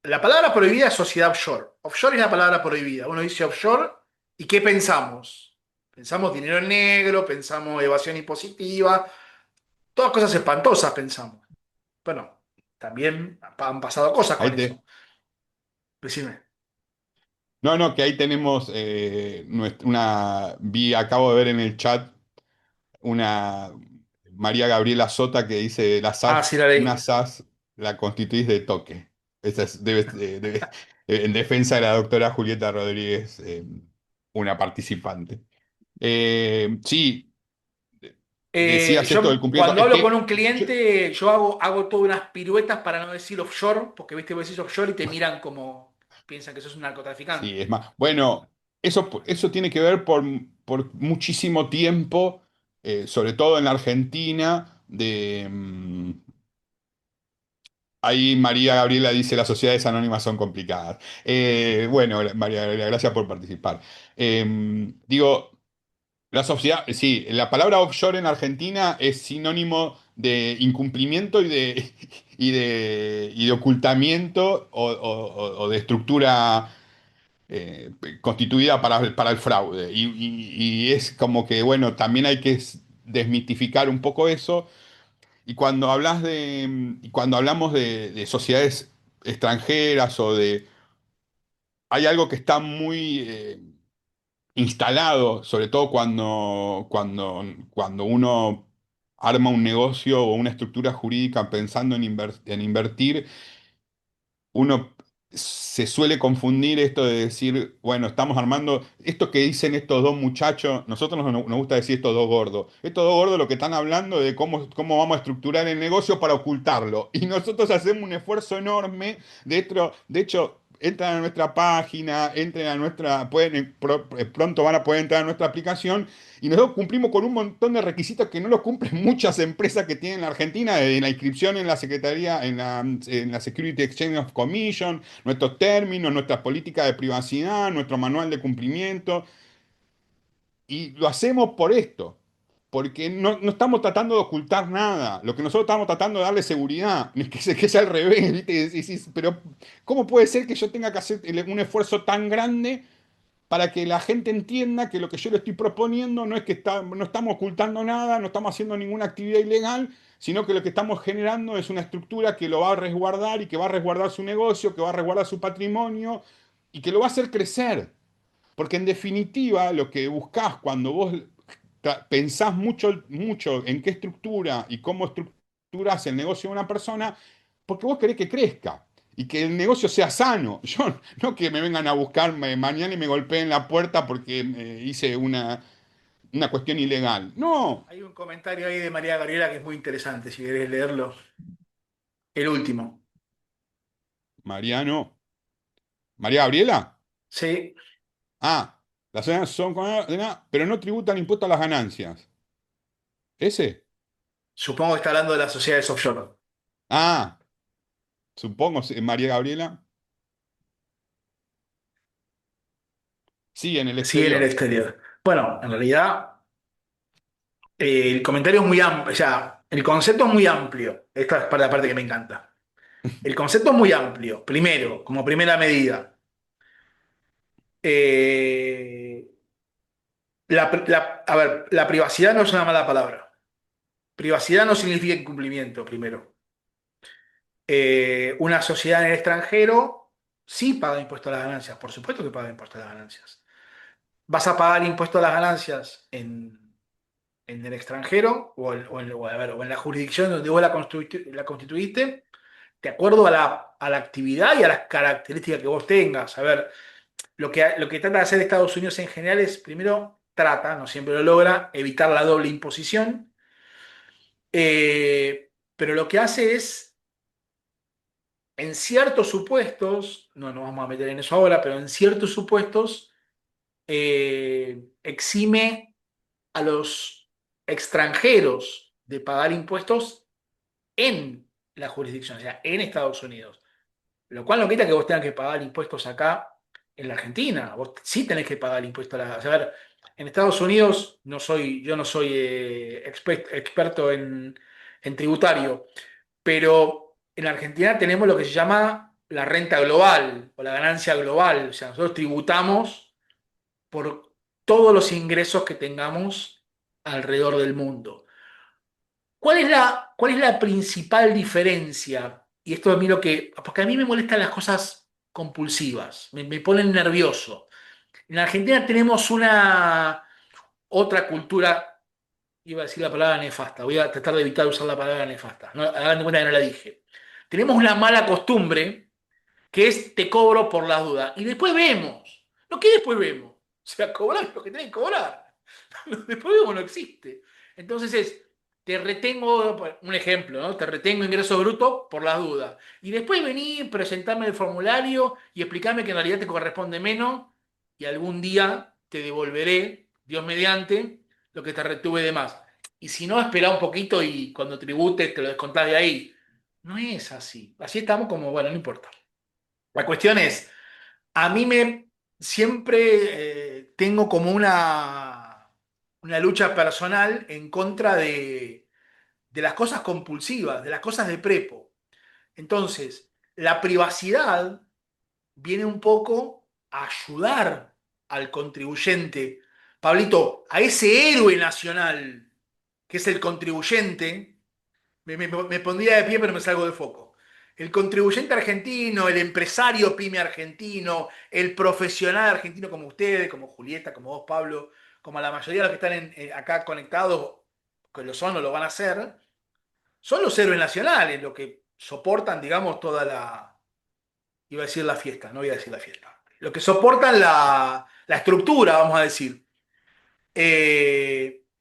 C: la palabra prohibida es sociedad offshore. Offshore es la palabra prohibida. Uno dice offshore y ¿qué pensamos? Pensamos dinero en negro, pensamos evasión impositiva, todas cosas espantosas pensamos. Bueno, también han pasado cosas
B: Ahí
C: con
B: te,
C: eso. Decime.
B: no, no, que ahí tenemos acabo de ver en el chat una María Gabriela Sota que dice,
C: Ah, sí, la
B: una
C: leí.
B: SAS la constituís de toque. En defensa de la doctora Julieta Rodríguez, una participante. Sí, decías esto del
C: Yo
B: cumplimiento.
C: cuando
B: Es
C: hablo con
B: que
C: un cliente, yo hago todas unas piruetas para no decir offshore, porque viste, vos decís offshore y te miran como, piensan que sos un narcotraficante.
B: sí, es más. Bueno, eso tiene que ver por muchísimo tiempo, sobre todo en la Argentina, ahí María Gabriela dice, las sociedades anónimas son complicadas. Bueno, María Gabriela, gracias por participar. Digo, la sociedad, sí, la palabra offshore en Argentina es sinónimo de incumplimiento y de ocultamiento o de estructura constituida para el fraude. Y es como que, bueno, también hay que desmitificar un poco eso. Y cuando hablamos de sociedades extranjeras hay algo que está muy instalado, sobre todo cuando uno arma un negocio o una estructura jurídica pensando en invertir, uno se suele confundir esto de decir, bueno, estamos armando, esto que dicen estos dos muchachos, nosotros nos gusta decir estos dos gordos. Estos dos gordos lo que están hablando de cómo vamos a estructurar el negocio para ocultarlo. Y nosotros hacemos un esfuerzo enorme. De hecho, entran a nuestra página, entren a pronto van a poder entrar a nuestra aplicación y nosotros cumplimos con un montón de requisitos que no los cumplen muchas empresas que tienen en la Argentina, de la inscripción en la Secretaría, en la Security Exchange of Commission, nuestros términos, nuestras políticas de privacidad, nuestro manual de cumplimiento. Y lo hacemos por esto, porque no estamos tratando de ocultar nada. Lo que nosotros estamos tratando de darle seguridad, es que sea al revés, ¿viste? Y decís, pero ¿cómo puede ser que yo tenga que hacer un esfuerzo tan grande para que la gente entienda que lo que yo le estoy proponiendo no es que no estamos ocultando nada, no estamos haciendo ninguna actividad ilegal, sino que lo que estamos generando es una estructura que lo va a resguardar y que va a resguardar su negocio, que va a resguardar su patrimonio y que lo va a hacer crecer? Porque en definitiva lo que buscás cuando vos pensás mucho, mucho en qué estructura y cómo estructurás el negocio de una persona, porque vos querés que crezca y que el negocio sea sano. Yo no que me vengan a buscarme mañana y me golpeen la puerta porque hice una cuestión ilegal. No,
C: Hay un comentario ahí de María Gabriela que es muy interesante, si querés leerlo. El último.
B: Mariano. ¿María Gabriela?
C: Sí,
B: Ah, las zonas son, pero no tributan impuesto a las ganancias. ¿Ese?
C: supongo que está hablando de las sociedades offshore.
B: Ah, supongo, sí, María Gabriela. Sí, en el
C: Sí, en el
B: exterior.
C: exterior. Bueno, en realidad, el comentario es muy amplio, o sea, el concepto es muy amplio. Esta es para la parte que me encanta. El concepto es muy amplio. Primero, como primera medida, eh, a ver, la privacidad no es una mala palabra. Privacidad no significa incumplimiento, primero. Una sociedad en el extranjero sí paga impuesto a las ganancias, por supuesto que paga impuesto a las ganancias. ¿Vas a pagar impuesto a las ganancias en el extranjero o en la jurisdicción donde vos la constituiste? De acuerdo a la actividad y a las características que vos tengas. A ver, lo que trata de hacer Estados Unidos en general es, primero, trata, no siempre lo logra, evitar la doble imposición. Pero lo que hace es, en ciertos supuestos, no nos vamos a meter en eso ahora, pero en ciertos supuestos, exime a los extranjeros de pagar impuestos en la jurisdicción, o sea, en Estados Unidos. Lo cual no quita que vos tengas que pagar impuestos acá en la Argentina. Vos sí tenés que pagar impuestos a la... O sea, a ver, en Estados Unidos yo no soy experto en tributario, pero en Argentina tenemos lo que se llama la renta global o la ganancia global. O sea, nosotros tributamos por todos los ingresos que tengamos alrededor del mundo. Cuál es la principal diferencia? Y esto a mí lo que, porque a mí me molestan las cosas compulsivas, me ponen nervioso. En Argentina tenemos una otra cultura, iba a decir la palabra nefasta, voy a tratar de evitar usar la palabra nefasta, no, hagan de cuenta que no la dije. Tenemos una mala costumbre que es te cobro por las dudas. Y después vemos. ¿Lo que después vemos? O sea, cobrar lo que tenés que cobrar. Después vemos no existe. Entonces es, te retengo, un ejemplo, ¿no? Te retengo ingreso bruto por las dudas. Y después vení, presentarme el formulario y explicarme que en realidad te corresponde menos y algún día te devolveré, Dios mediante, lo que te retuve de más. Y si no, espera un poquito y cuando tributes te lo descontás de ahí. No es así. Así estamos como, bueno, no importa. La cuestión es, a mí me siempre tengo como una lucha personal en contra de las cosas compulsivas, de las cosas de prepo. Entonces, la privacidad viene un poco a ayudar al contribuyente, Pablito, a ese héroe nacional que es el contribuyente. Me pondría de pie, pero me salgo de foco. El contribuyente argentino, el empresario pyme argentino, el profesional argentino como ustedes, como Julieta, como vos, Pablo, como la mayoría de los que están acá conectados, que lo son o lo van a hacer, son los héroes nacionales, los que soportan, digamos, toda la, iba a decir la fiesta, no voy a decir la fiesta, los que soportan la estructura, vamos a decir.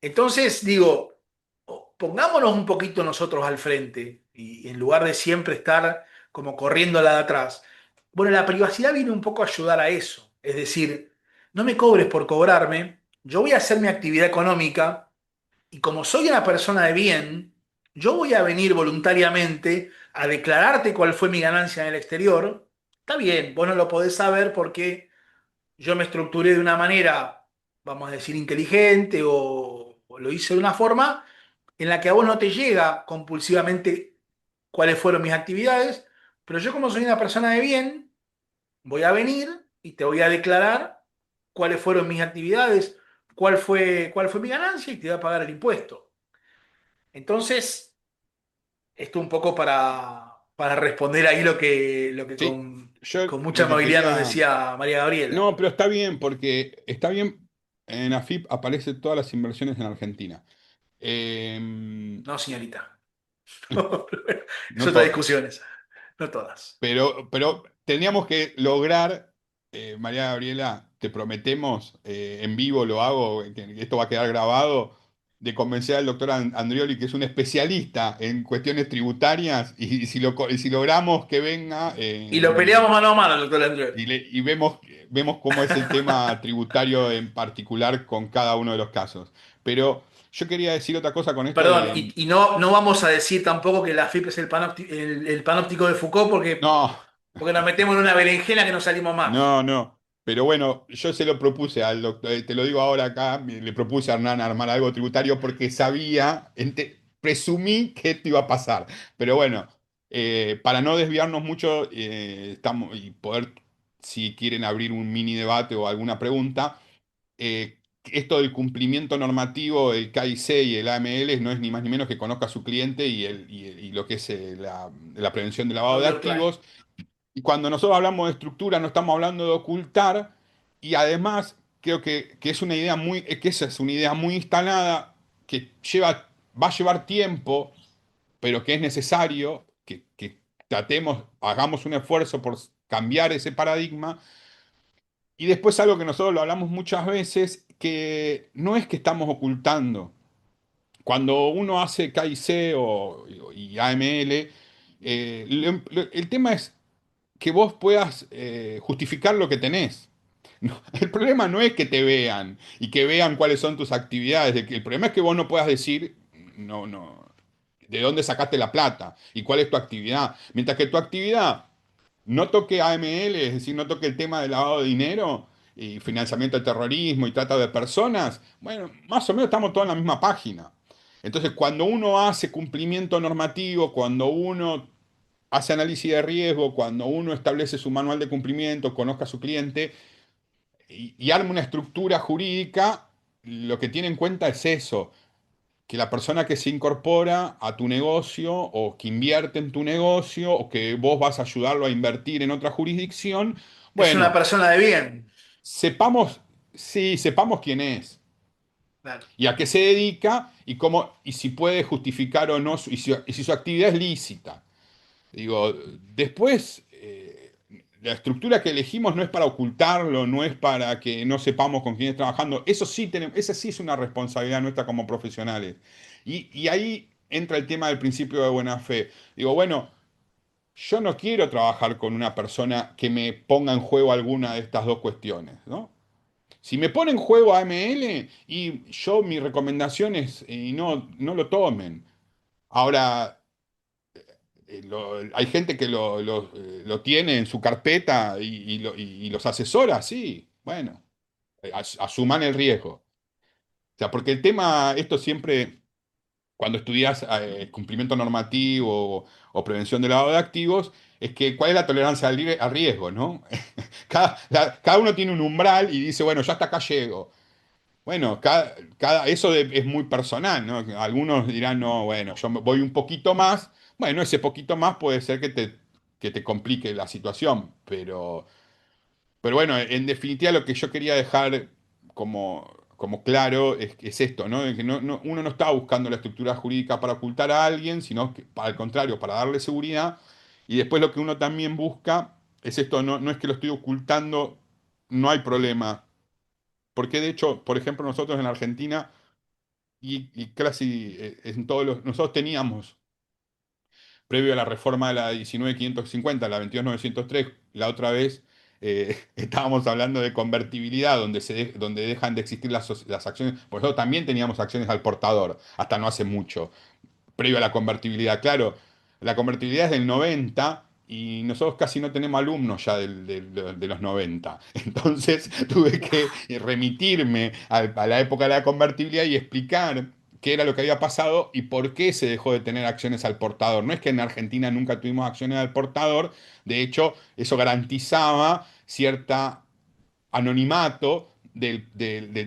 C: Entonces, digo, pongámonos un poquito nosotros al frente y en lugar de siempre estar como corriendo la de atrás. Bueno, la privacidad viene un poco a ayudar a eso. Es decir, no me cobres por cobrarme, yo voy a hacer mi actividad económica y como soy una persona de bien, yo voy a venir voluntariamente a declararte cuál fue mi ganancia en el exterior. Está bien, vos no lo podés saber porque yo me estructuré de una manera, vamos a decir, inteligente o lo hice de una forma en la que a vos no te llega compulsivamente cuáles fueron mis actividades, pero yo como soy una persona de bien, voy a venir y te voy a declarar cuáles fueron mis actividades, cuál fue mi ganancia y te voy a pagar el impuesto. Entonces, esto un poco para responder ahí lo que
B: Sí, yo
C: con mucha
B: lo que
C: amabilidad nos
B: quería...
C: decía María Gabriela.
B: No, pero está bien, porque está bien, en AFIP aparecen todas las inversiones en Argentina. Eh,
C: No, señorita. Es
B: no
C: otra
B: todas.
C: discusión esa. No todas.
B: Pero teníamos que lograr, María Gabriela, te prometemos, en vivo lo hago, que esto va a quedar grabado, de convencer al doctor Andrioli, que es un especialista en cuestiones tributarias, y y si logramos que venga,
C: Y lo peleamos mano a mano, doctor Andrés.
B: y vemos cómo es el tema tributario en particular con cada uno de los casos. Pero yo quería decir otra cosa con esto
C: Perdón,
B: de...
C: y no, no vamos a decir tampoco que la FIP es el panóptico de Foucault
B: No,
C: porque nos metemos en una berenjena que no salimos más.
B: no, no. Pero bueno, yo se lo propuse al doctor, te lo digo ahora acá, le propuse a Hernán armar algo tributario porque sabía, presumí que esto iba a pasar. Pero bueno, para no desviarnos mucho, estamos, y poder, si quieren abrir un mini debate o alguna pregunta, esto del cumplimiento normativo, el KIC y el AML no es ni más ni menos que conozca a su cliente y lo que es la prevención de lavado
C: Know
B: de
C: your client.
B: activos. Y cuando nosotros hablamos de estructura, no estamos hablando de ocultar, y además creo que es una idea muy, que esa es una idea muy instalada, que va a llevar tiempo, pero que es necesario que tratemos, hagamos un esfuerzo por cambiar ese paradigma. Y después algo que nosotros lo hablamos muchas veces, que no es que estamos ocultando. cuando uno hace KIC y AML, el tema es que vos puedas justificar lo que tenés. No, el problema no es que te vean y que vean cuáles son tus actividades. El problema es que vos no puedas decir, no, no, de dónde sacaste la plata y cuál es tu actividad. Mientras que tu actividad no toque AML, es decir, no toque el tema de lavado de dinero y financiamiento del terrorismo y trata de personas, bueno, más o menos estamos todos en la misma página. Entonces, cuando uno hace cumplimiento normativo, cuando uno hace análisis de riesgo, cuando uno establece su manual de cumplimiento, conozca a su cliente y arma una estructura jurídica, lo que tiene en cuenta es eso, que la persona que se incorpora a tu negocio o que invierte en tu negocio o que vos vas a ayudarlo a invertir en otra jurisdicción,
C: Es una
B: bueno,
C: persona de bien.
B: sepamos, sí, sepamos quién es
C: Claro.
B: y a qué se dedica y cómo, y si puede justificar o no, y si su actividad es lícita. Digo, después, la estructura que elegimos no es para ocultarlo, no es para que no sepamos con quién está trabajando. Eso sí tenemos, esa sí es una responsabilidad nuestra como profesionales. Y ahí entra el tema del principio de buena fe. Digo, bueno, yo no quiero trabajar con una persona que me ponga en juego alguna de estas dos cuestiones, ¿no? Si me pone en juego AML y yo mi recomendación es y no lo tomen. Ahora, hay gente que lo tiene en su carpeta y los asesora, sí, bueno, asuman el riesgo. O sea, porque el tema, esto siempre, cuando estudias cumplimiento normativo o prevención de lavado de activos, es que cuál es la tolerancia al riesgo, ¿no? Cada uno tiene un umbral y dice, bueno, ya hasta acá llego. Bueno, es muy personal, ¿no? Algunos dirán, no, bueno, yo voy un poquito más. Bueno, ese poquito más puede ser que te complique la situación, pero bueno, en definitiva lo que yo quería dejar como claro es esto, ¿no? De que uno no está buscando la estructura jurídica para ocultar a alguien, sino que, al contrario, para darle seguridad. Y después lo que uno también busca es esto, no es que lo estoy ocultando, no hay problema. Porque de hecho, por ejemplo, nosotros en Argentina y casi en todos nosotros teníamos, previo a la reforma de la 19.550, la 22.903, la otra vez estábamos hablando de convertibilidad, donde dejan de existir las acciones. Por eso también teníamos acciones al portador, hasta no hace mucho, previo a la convertibilidad. Claro, la convertibilidad es del 90 y nosotros casi no tenemos alumnos ya de los 90. Entonces tuve que remitirme a la época de la convertibilidad y explicar qué era lo que había pasado y por qué se dejó de tener acciones al portador. No es que en Argentina nunca tuvimos acciones al portador, de hecho eso garantizaba cierta anonimato del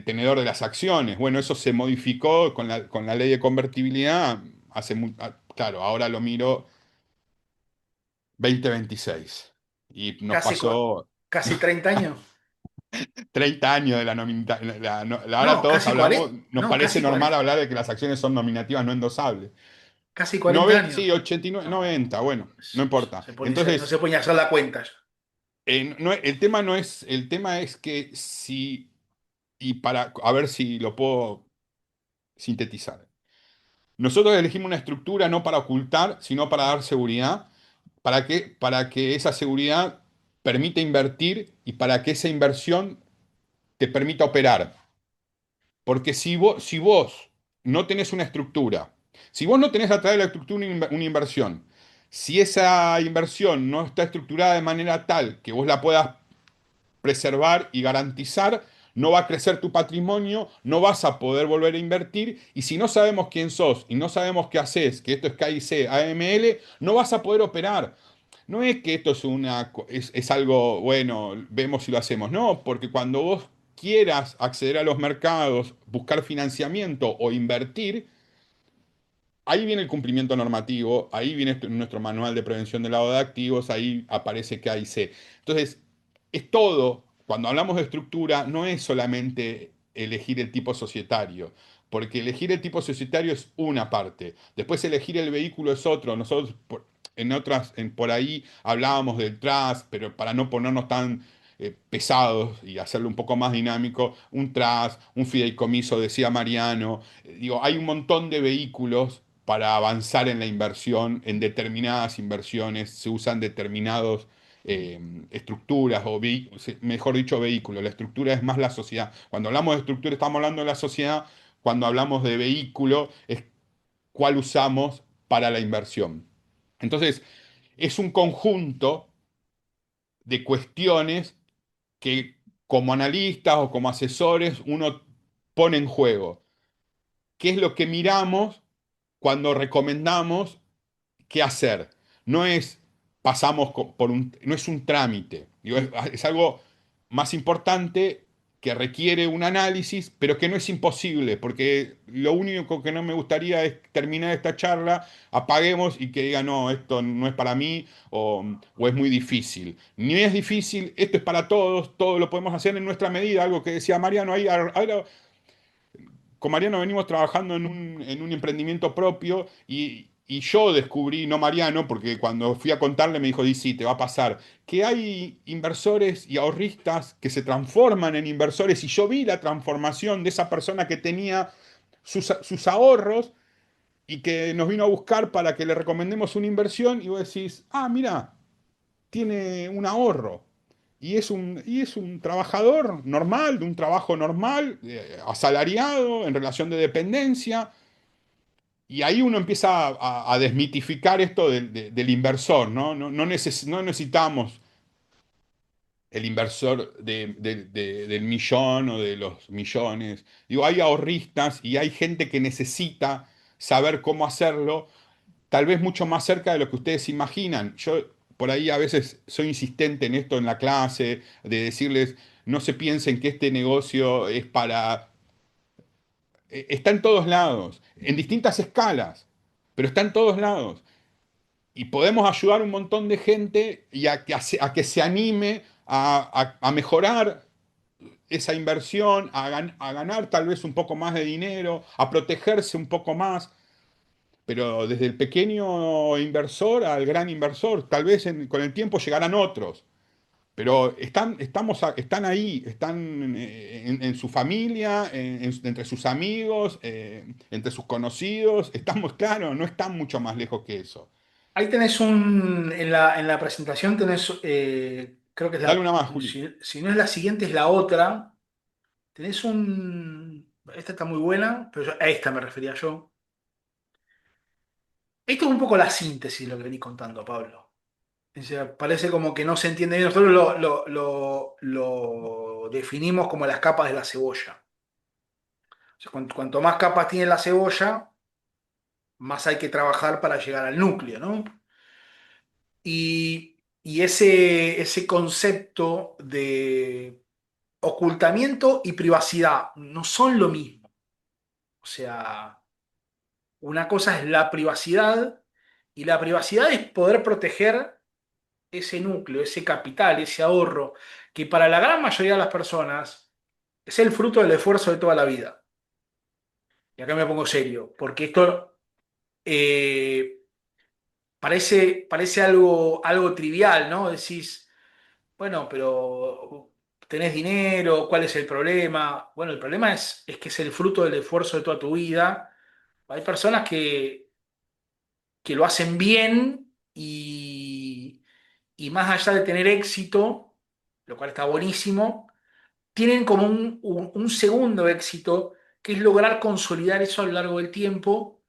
B: tenedor de las acciones. Bueno, eso se modificó con la ley de convertibilidad claro, ahora lo miro 2026 y nos
C: Casi,
B: pasó
C: casi 30 años.
B: 30 años de la nominativa. Ahora
C: No,
B: todos
C: casi
B: hablamos,
C: 40.
B: nos
C: No,
B: parece
C: casi
B: normal
C: 40.
B: hablar de que las acciones son nominativas, no endosables.
C: Casi 40 años.
B: Sí, 89, 90, bueno, no importa.
C: No
B: Entonces,
C: se pone a hacer la cuenta ya.
B: el tema es que si, y para, a ver si lo puedo sintetizar. Nosotros elegimos una estructura no para ocultar, sino para dar seguridad. ¿Para qué? Para que esa seguridad permita invertir y para que esa inversión te permita operar. Porque si vos no tenés una estructura, si vos no tenés a través de la estructura una inversión, si esa inversión no está estructurada de manera tal que vos la puedas preservar y garantizar, no va a crecer tu patrimonio, no vas a poder volver a invertir y si no sabemos quién sos y no sabemos qué haces, que esto es KIC, AML, no vas a poder operar. No es que esto es algo, bueno, vemos si lo hacemos, no, porque cuando vos quieras acceder a los mercados, buscar financiamiento o invertir, ahí viene el cumplimiento normativo, ahí viene nuestro manual de prevención del lavado de activos, ahí aparece KIC. Entonces, es todo, cuando hablamos de estructura, no es solamente elegir el tipo societario, porque elegir el tipo societario es una parte, después elegir el vehículo es otro. Nosotros por ahí hablábamos del trust, pero para no ponernos tan pesados y hacerlo un poco más dinámico, un trust, un fideicomiso, decía Mariano. Digo, hay un montón de vehículos para avanzar en la inversión, en determinadas inversiones, se usan determinados estructuras o mejor dicho vehículos. La estructura es más la sociedad. Cuando hablamos de estructura estamos hablando de la sociedad, cuando hablamos de vehículo es cuál usamos para la inversión. Entonces, es un conjunto de cuestiones que como analistas o como asesores uno pone en juego. ¿Qué es lo que miramos cuando recomendamos qué hacer? No es no es un trámite, digo, es algo más importante que requiere un análisis, pero que no es imposible, porque lo único que no me gustaría es terminar esta charla, apaguemos y que diga, no, esto no es para mí o es muy difícil. Ni es difícil, esto es para todos, todos lo podemos hacer en nuestra medida, algo que decía Mariano ahí, ahora con Mariano venimos trabajando en un emprendimiento propio y yo descubrí, no Mariano, porque cuando fui a contarle me dijo, sí, te va a pasar, que hay inversores y ahorristas que se transforman en inversores y yo vi la transformación de esa persona que tenía sus ahorros y que nos vino a buscar para que le recomendemos una inversión y vos decís, ah, mira, tiene un ahorro. Y es un trabajador normal, de un trabajo normal, asalariado, en relación de dependencia. Y ahí uno empieza a desmitificar esto del inversor, ¿no? No necesitamos el inversor del millón o de los millones. Digo, hay ahorristas y hay gente que necesita saber cómo hacerlo tal vez mucho más cerca de lo que ustedes imaginan. Yo por ahí a veces soy insistente en esto en la clase, de decirles, no se piensen que este negocio es para... Está en todos lados, en distintas escalas, pero está en todos lados. Y podemos ayudar a un montón de gente y a que se anime a mejorar esa inversión, a ganar tal vez un poco más de dinero, a protegerse un poco más. Pero desde el pequeño inversor al gran inversor, tal vez con el tiempo llegarán otros, pero están ahí, están en su familia, entre sus amigos, entre sus conocidos, estamos claros, no están mucho más lejos que eso.
C: Ahí tenés en la presentación tenés, creo que es
B: Dale
C: la,
B: una más, Juli.
C: si no es la siguiente, es la otra. Tenés esta está muy buena, pero a esta me refería yo. Esto es un poco la síntesis de lo que venís contando, Pablo. O sea, parece como que no se entiende bien. Nosotros lo definimos como las capas de la cebolla. O sea, cuanto más capas tiene la cebolla, más hay que trabajar para llegar al núcleo, ¿no? Y ese concepto de ocultamiento y privacidad no son lo mismo. O sea, una cosa es la privacidad y la privacidad es poder proteger ese núcleo, ese capital, ese ahorro, que para la gran mayoría de las personas es el fruto del esfuerzo de toda la vida. Y acá me pongo serio, porque esto parece algo trivial, ¿no? Decís, bueno, pero tenés dinero, ¿cuál es el problema? Bueno, el problema es que es el fruto del esfuerzo de toda tu vida. Hay personas que lo hacen bien y más allá de tener éxito, lo cual está buenísimo, tienen como un segundo éxito, que es lograr consolidar eso a lo largo del tiempo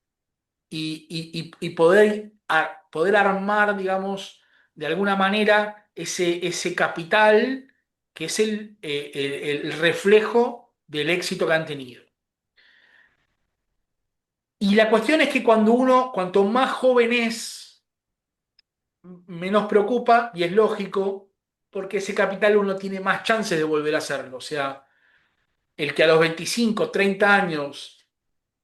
C: y poder armar, digamos, de alguna manera ese capital que es el reflejo del éxito que han tenido. Y la cuestión es que cuanto más joven es, menos preocupa, y es lógico, porque ese capital uno tiene más chances de volver a hacerlo. O sea, el que a los 25 30 años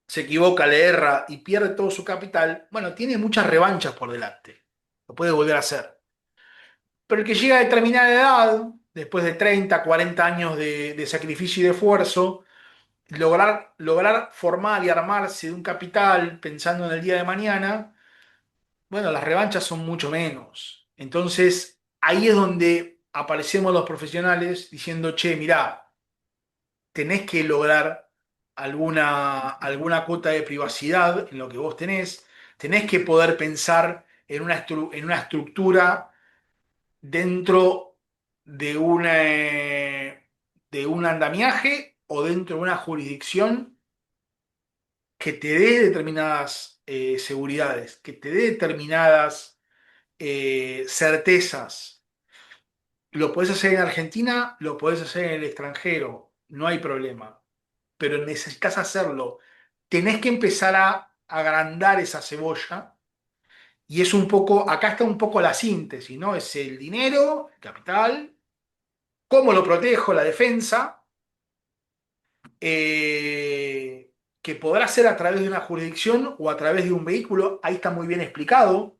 C: se equivoca, le erra y pierde todo su capital, bueno, tiene muchas revanchas por delante. Lo puede volver a hacer. Pero el que llega a determinada edad, después de 30 40 años de sacrificio y de esfuerzo, lograr formar y armarse de un capital pensando en el día de mañana, bueno, las revanchas son mucho menos. Entonces, ahí es donde aparecemos los profesionales diciendo, che, mirá, tenés que lograr alguna cuota de privacidad en lo que vos tenés que poder pensar en una estructura dentro de de un andamiaje o dentro de una jurisdicción que te dé determinadas seguridades, que te dé determinadas certezas. Lo podés hacer en Argentina, lo podés hacer en el extranjero, no hay problema, pero necesitas hacerlo. Tenés que empezar a agrandar esa cebolla y es un poco, acá está un poco la síntesis, ¿no? Es el dinero, el capital, cómo lo protejo, la defensa, eh, que podrá ser a través de una jurisdicción o a través de un vehículo, ahí está muy bien explicado.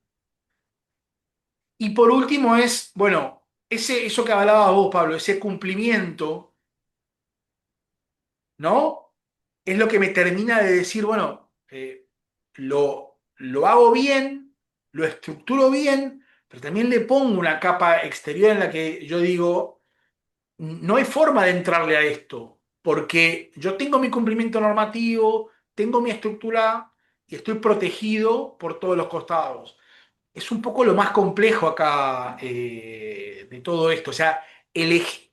C: Y por último es, bueno, eso que hablabas vos, Pablo, ese cumplimiento, ¿no? Es lo que me termina de decir, bueno, lo hago bien, lo estructuro bien, pero también le pongo una capa exterior en la que yo digo, no hay forma de entrarle a esto, porque yo tengo mi cumplimiento normativo, tengo mi estructura y estoy protegido por todos los costados. Es un poco lo más complejo acá de todo esto. O sea, eleg-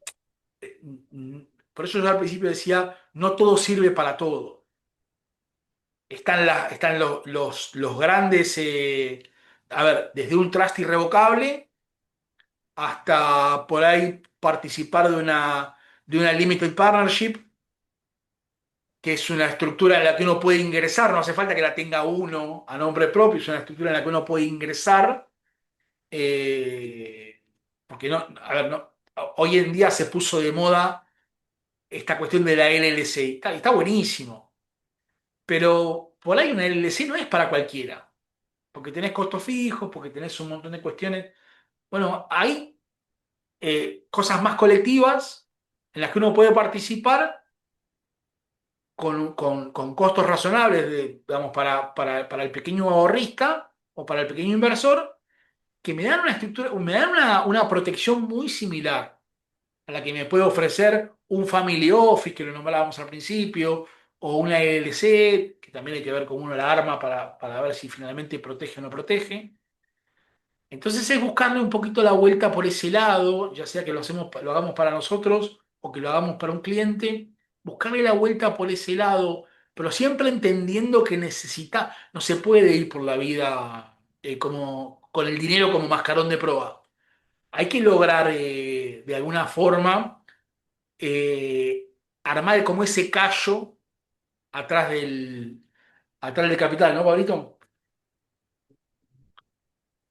C: por eso yo al principio decía, no todo sirve para todo. Están los grandes, a ver, desde un trust irrevocable hasta por ahí participar de una limited partnership, que es una estructura en la que uno puede ingresar, no hace falta que la tenga uno a nombre propio, es una estructura en la que uno puede ingresar, eh, porque no, a ver, no, hoy en día se puso de moda esta cuestión de la LLC, está buenísimo, pero por ahí una LLC no es para cualquiera, porque tenés costos fijos, porque tenés un montón de cuestiones. Bueno, hay cosas más colectivas en las que uno puede participar con costos razonables, digamos, para el pequeño ahorrista o para el pequeño inversor, que me dan una estructura, me dan una protección muy similar a la que me puede ofrecer un family office, que lo nombrábamos al principio, o una LLC, que también hay que ver cómo uno la arma para ver si finalmente protege o no protege. Entonces es buscarle un poquito la vuelta por ese lado, ya sea que lo hagamos para nosotros o que lo hagamos para un cliente, buscarle la vuelta por ese lado, pero siempre entendiendo que no se puede ir por la vida como, con el dinero como mascarón de proa. Hay que lograr de alguna forma eh, armar como ese callo atrás atrás del capital, ¿no, Pablito?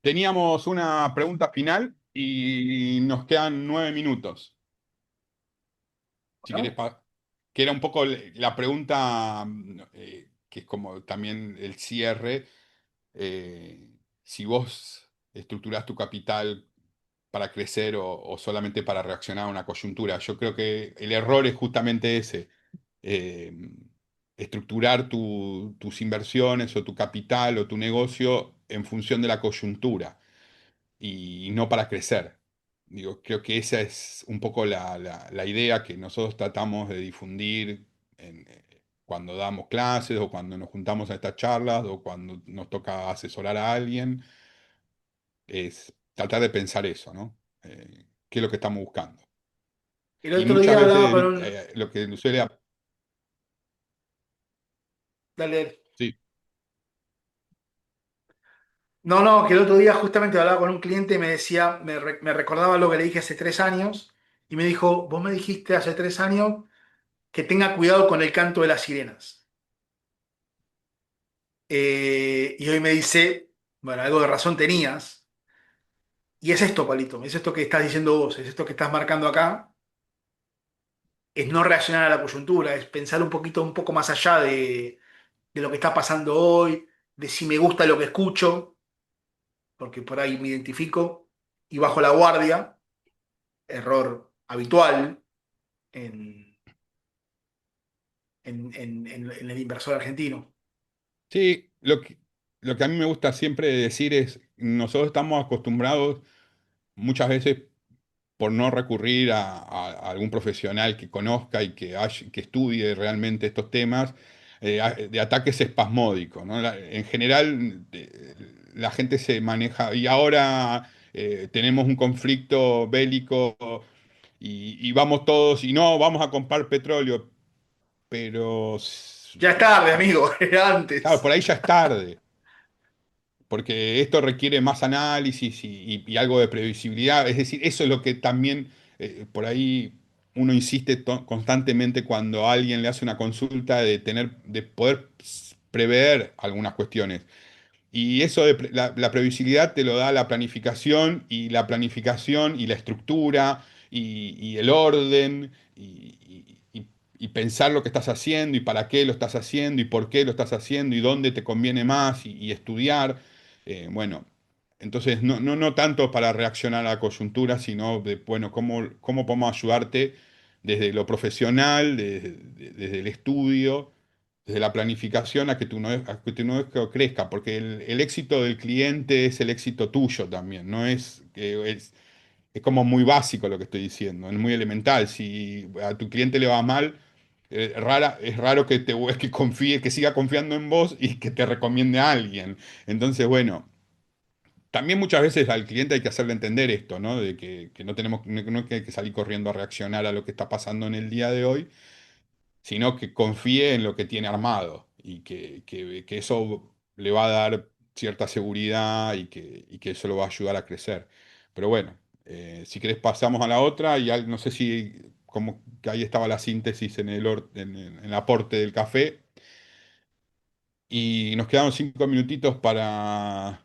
B: Teníamos una pregunta final y nos quedan 9 minutos. Si querés,
C: ¿No?
B: que era un poco la pregunta, que es como también el cierre. Si vos estructurás tu capital para crecer o solamente para reaccionar a una coyuntura. Yo creo que el error es justamente ese, eh, estructurar tus inversiones o tu capital o tu negocio en función de la coyuntura y no para crecer. Digo, creo que esa es un poco la idea que nosotros tratamos de difundir cuando damos clases o cuando nos juntamos a estas charlas o cuando nos toca asesorar a alguien, es tratar de pensar eso, ¿no? ¿Qué es lo que estamos buscando?
C: El
B: Y
C: otro
B: muchas
C: día hablaba
B: veces
C: con un...
B: lo que suele...
C: Dale.
B: Sí,
C: No, no, que el otro día justamente hablaba con un cliente y me decía, me recordaba lo que le dije hace 3 años y me dijo, vos me dijiste hace 3 años que tenga cuidado con el canto de las sirenas. Y hoy me dice, bueno, algo de razón tenías. Y es esto, Palito, es esto que estás diciendo vos, es esto que estás marcando acá, es no reaccionar a la coyuntura, es pensar un poquito, un poco más allá de lo que está pasando hoy, de si me gusta lo que escucho, porque por ahí me identifico y bajo la guardia, error habitual en, en el inversor argentino.
B: sí, lo que a mí me gusta siempre decir es, nosotros estamos acostumbrados muchas veces por no recurrir a algún profesional que conozca y que estudie realmente estos temas, de ataques espasmódicos, ¿no? En general, la gente se maneja, y ahora tenemos un conflicto bélico y vamos todos, y no, vamos a comprar petróleo, pero
C: Ya es tarde, amigo, era
B: claro,
C: antes.
B: por ahí ya es tarde, porque esto requiere más análisis y algo de previsibilidad. Es decir, eso es lo que también por ahí uno insiste constantemente cuando alguien le hace una consulta de poder prever algunas cuestiones. Y eso de la previsibilidad te lo da la planificación y la estructura y el orden y pensar lo que estás haciendo y para qué lo estás haciendo y por qué lo estás haciendo y dónde te conviene más y estudiar. Bueno, entonces no tanto para reaccionar a la coyuntura, sino de, bueno, cómo podemos ayudarte desde lo profesional, desde el estudio, desde la planificación a que tu negocio crezca, porque el éxito del cliente es el éxito tuyo también, no es que es como muy básico lo que estoy diciendo, es muy elemental. Si a tu cliente le va mal, es raro que confíe, que siga confiando en vos y que te recomiende a alguien. Entonces, bueno, también muchas veces al cliente hay que hacerle entender esto, ¿no? De que no tenemos, no es que hay que salir corriendo a reaccionar a lo que está pasando en el día de hoy, sino que confíe en lo que tiene armado y que eso le va a dar cierta seguridad y que eso lo va a ayudar a crecer. Pero bueno, si querés pasamos a la otra y no sé si como que ahí estaba la síntesis en el aporte del café y nos quedaron 5 minutitos para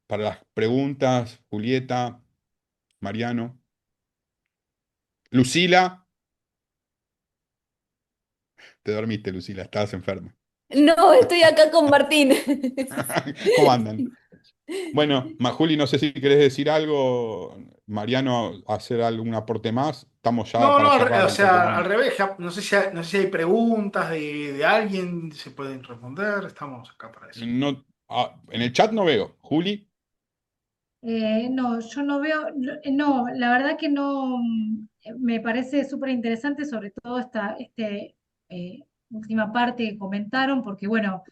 B: las preguntas, Julieta, Mariano, Lucila, te dormiste, Lucila, estabas enferma.
D: No, estoy acá con Martín.
B: ¿Cómo andan? Bueno, Juli, no sé si querés decir algo, Mariano, hacer algún aporte más. Estamos ya
C: No, no,
B: para cerrar
C: o
B: en cualquier
C: sea, al
B: momento.
C: revés, no sé si hay preguntas de alguien, se pueden responder, estamos acá para eso.
B: No, en el chat no veo. Juli,
A: No, yo no veo, no, la verdad que no, me parece súper interesante, sobre todo última parte que comentaron, porque bueno,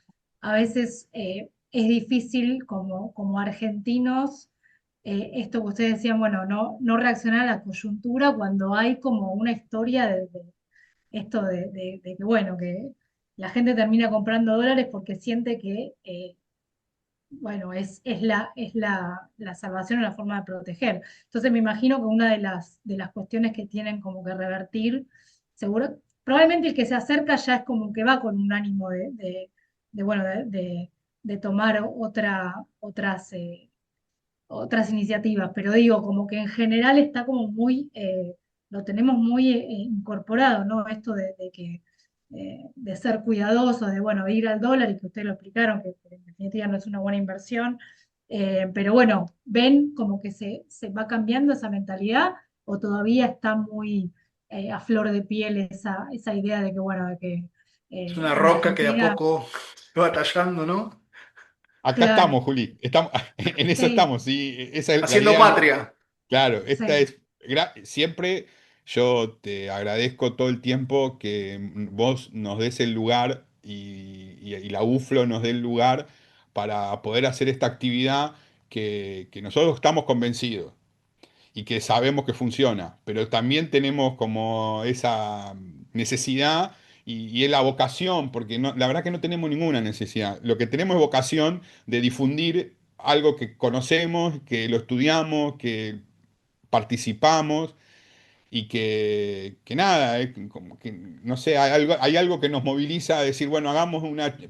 A: a veces es difícil como argentinos, esto que ustedes decían, bueno, no reaccionar a la coyuntura cuando hay como una historia de esto de que, bueno, que la gente termina comprando dólares porque siente que bueno, es la salvación o la forma de proteger. Entonces me imagino que una de las cuestiones que tienen como que revertir, seguro, probablemente el que se acerca ya es como que va con un ánimo bueno, de tomar otras iniciativas, pero digo, como que en general está como muy, lo tenemos muy incorporado, ¿no? Esto de ser cuidadosos, de, bueno, ir al dólar y que ustedes lo explicaron, que en definitiva no es una buena inversión, pero bueno, ¿ven como que se va cambiando esa mentalidad o todavía está muy a flor de piel esa idea de que, bueno, de que
C: Es una
A: en
C: roca que de a
A: Argentina,
C: poco va tallando, ¿no?
B: acá
A: claro,
B: estamos, Juli. Estamos, en eso
A: sí,
B: estamos, sí. Esa es la
C: Haciendo
B: idea.
C: patria.
B: Claro, esta
A: sí,
B: es. Siempre yo te agradezco todo el tiempo que vos nos des el lugar y la UFLO nos dé el lugar para poder hacer esta actividad que nosotros estamos convencidos y que sabemos que funciona, pero también tenemos como esa necesidad y es la vocación, porque la verdad que no tenemos ninguna necesidad. Lo que tenemos es vocación de difundir algo que conocemos, que lo estudiamos, que participamos y que nada, como que, no sé, hay algo que nos moviliza a decir, bueno, hagamos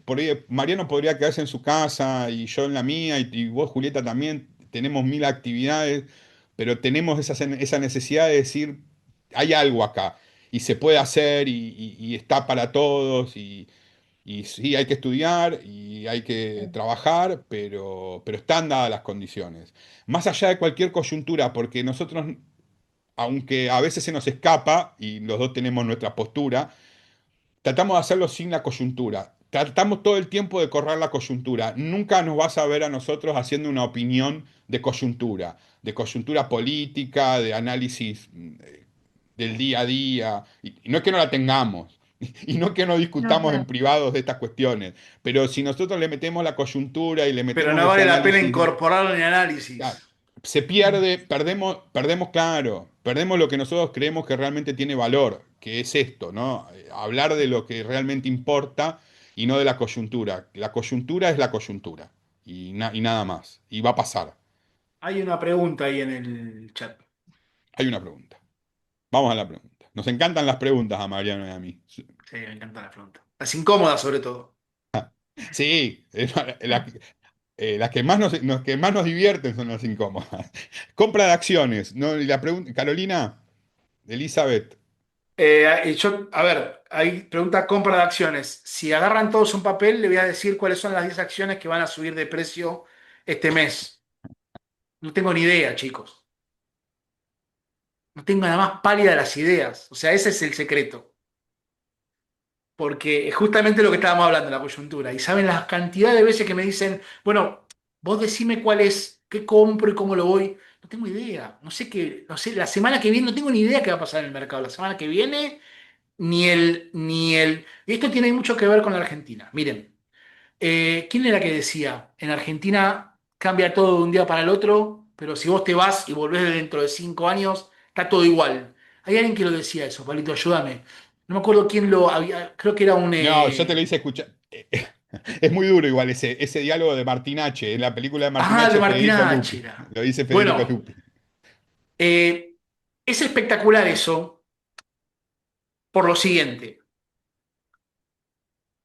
B: por ahí, Mariano podría quedarse en su casa y yo en la mía y vos, Julieta, también, tenemos mil actividades, pero tenemos esa necesidad de decir, hay algo acá y se puede hacer y está para todos y sí, hay que estudiar y hay que
A: sí,
B: trabajar, pero están dadas las condiciones. Más allá de cualquier coyuntura, porque nosotros aunque a veces se nos escapa y los dos tenemos nuestra postura, tratamos de hacerlo sin la coyuntura. tratamos todo el tiempo de correr la coyuntura. Nunca nos vas a ver a nosotros haciendo una opinión de coyuntura política, de análisis del día a día. Y no es que no la tengamos, y no es que no
A: No,
B: discutamos en
A: claro.
B: privados de estas cuestiones, pero si nosotros le metemos la coyuntura y le
C: Pero
B: metemos
C: no
B: ese
C: vale la pena
B: análisis,
C: incorporarlo en el
B: claro,
C: análisis.
B: se pierde, perdemos, claro, perdemos lo que nosotros creemos que realmente tiene valor, que es esto, ¿no? Hablar de lo que realmente importa y no de la coyuntura. La coyuntura es la coyuntura y nada más. Y va a pasar.
C: Hay una pregunta ahí en el chat.
B: Hay una pregunta. Vamos a la pregunta. Nos encantan las preguntas a Mariano y a mí.
C: Sí, me encanta la pregunta. Las incómodas, sobre todo.
B: Sí, las que más que más nos divierten son las incómodas. Compra de acciones. ¿No? Y la pregunta, Carolina, Elizabeth.
C: A ver, hay pregunta compra de acciones. Si agarran todos un papel, le voy a decir cuáles son las 10 acciones que van a subir de precio este mes. No tengo ni idea, chicos. No tengo nada más pálida de las ideas. O sea, ese es el secreto. Porque es justamente lo que estábamos hablando, la coyuntura. Y saben la cantidad de veces que me dicen, bueno, vos decime cuál es, qué compro y cómo lo voy. No tengo idea. No sé qué, no sé, la semana que viene no tengo ni idea qué va a pasar en el mercado. La semana que viene, ni el. Y esto tiene mucho que ver con la Argentina. Miren, ¿quién era que decía? En Argentina cambia todo de un día para el otro, pero si vos te vas y volvés dentro de 5 años, está todo igual. Hay alguien que lo decía eso, Palito, ayúdame. No me acuerdo quién lo había, creo que era un.
B: No, yo te lo hice escuchar. Es muy duro igual ese diálogo de Martinache. En la película de
C: De
B: Martinache, Federico
C: Martina
B: Lupi.
C: Áchira.
B: Lo dice Federico
C: Bueno,
B: Lupi.
C: eh, es espectacular eso por lo siguiente.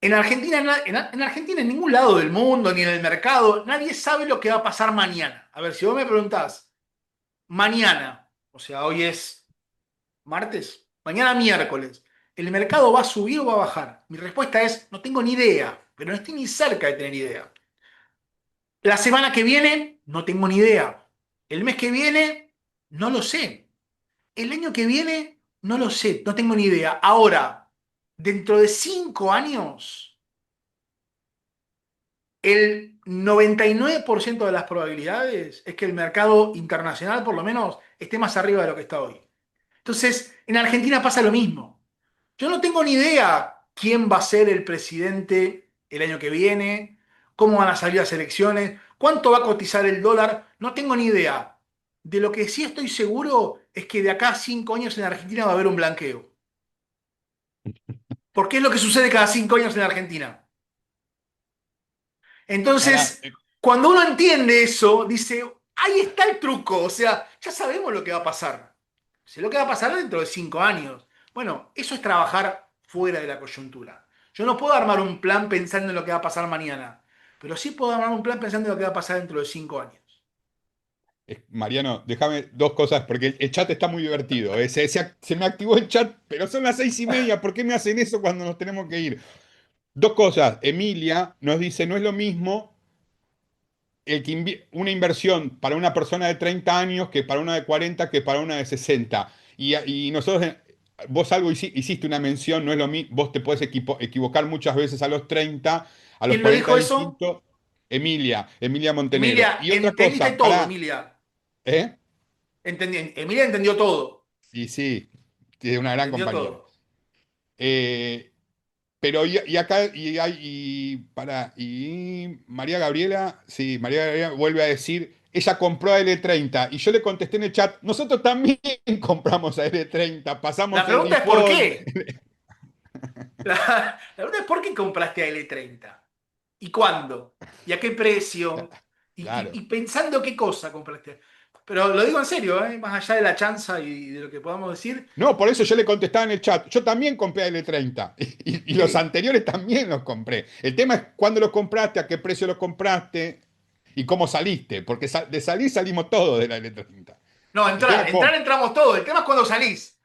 C: En Argentina, en Argentina, en ningún lado del mundo, ni en el mercado, nadie sabe lo que va a pasar mañana. A ver, si vos me preguntás, mañana, o sea, hoy es martes, mañana miércoles, ¿el mercado va a subir o va a bajar? Mi respuesta es, no tengo ni idea, pero no estoy ni cerca de tener idea. La semana que viene, no tengo ni idea. El mes que viene, no lo sé. El año que viene, no lo sé, no tengo ni idea. Ahora, dentro de 5 años, el 99% de las probabilidades es que el mercado internacional, por lo menos, esté más arriba de lo que está hoy. Entonces, en Argentina pasa lo mismo. Yo no tengo ni idea quién va a ser el presidente el año que viene, cómo van a salir las elecciones, cuánto va a cotizar el dólar, no tengo ni idea. De lo que sí estoy seguro es que de acá a 5 años en Argentina va a haber un blanqueo. Porque es lo que sucede cada 5 años en Argentina.
B: Ahora,
C: Entonces, cuando uno entiende eso, dice, ahí está el truco, o sea, ya sabemos lo que va a pasar. Sé lo que va a pasar dentro de 5 años. Bueno, eso es trabajar fuera de la coyuntura. Yo no puedo armar un plan pensando en lo que va a pasar mañana, pero sí puedo armar un plan pensando en lo que va a pasar dentro de 5 años.
B: Mariano, déjame dos cosas, porque el chat está muy divertido. Se me activó el chat, pero son las 6:30. ¿Por qué me hacen eso cuando nos tenemos que ir? Dos cosas. Emilia nos dice, no es lo mismo una inversión para una persona de 30 años que para una de 40 que para una de 60. Y nosotros, vos algo hiciste una mención, no es lo mismo, vos te puedes equivocar muchas veces a los 30, a los
C: ¿Quién me
B: 40
C: dijo
B: es
C: eso?
B: distinto. Emilia Montenegro.
C: Emilia,
B: Y otra
C: entendiste
B: cosa,
C: todo,
B: para,
C: Emilia.
B: ¿eh?
C: Emilia entendió todo.
B: Y sí, tiene una gran
C: Entendió
B: compañera.
C: todo.
B: Eh, pero y acá y María Gabriela, sí, María Gabriela vuelve a decir, ella compró a L30 y yo le contesté en el chat, nosotros también compramos a L30,
C: La
B: pasamos el
C: pregunta es ¿por
B: default.
C: qué? La pregunta es ¿por qué compraste a L30? ¿Y cuándo? ¿Y a qué precio? ¿Y, y-
B: Claro.
C: y pensando qué cosa compraste? Pero lo digo en serio, ¿eh? Más allá de la chanza y de lo que podamos decir.
B: No, por eso yo le contestaba en el chat, yo también compré a L30 y los
C: Sí.
B: anteriores también los compré. El tema es cuándo los compraste, a qué precio los compraste y cómo saliste, porque de salir salimos todos de la L30.
C: No,
B: El tema es
C: entrar
B: cómo.
C: entramos todos. El tema es cuando salís.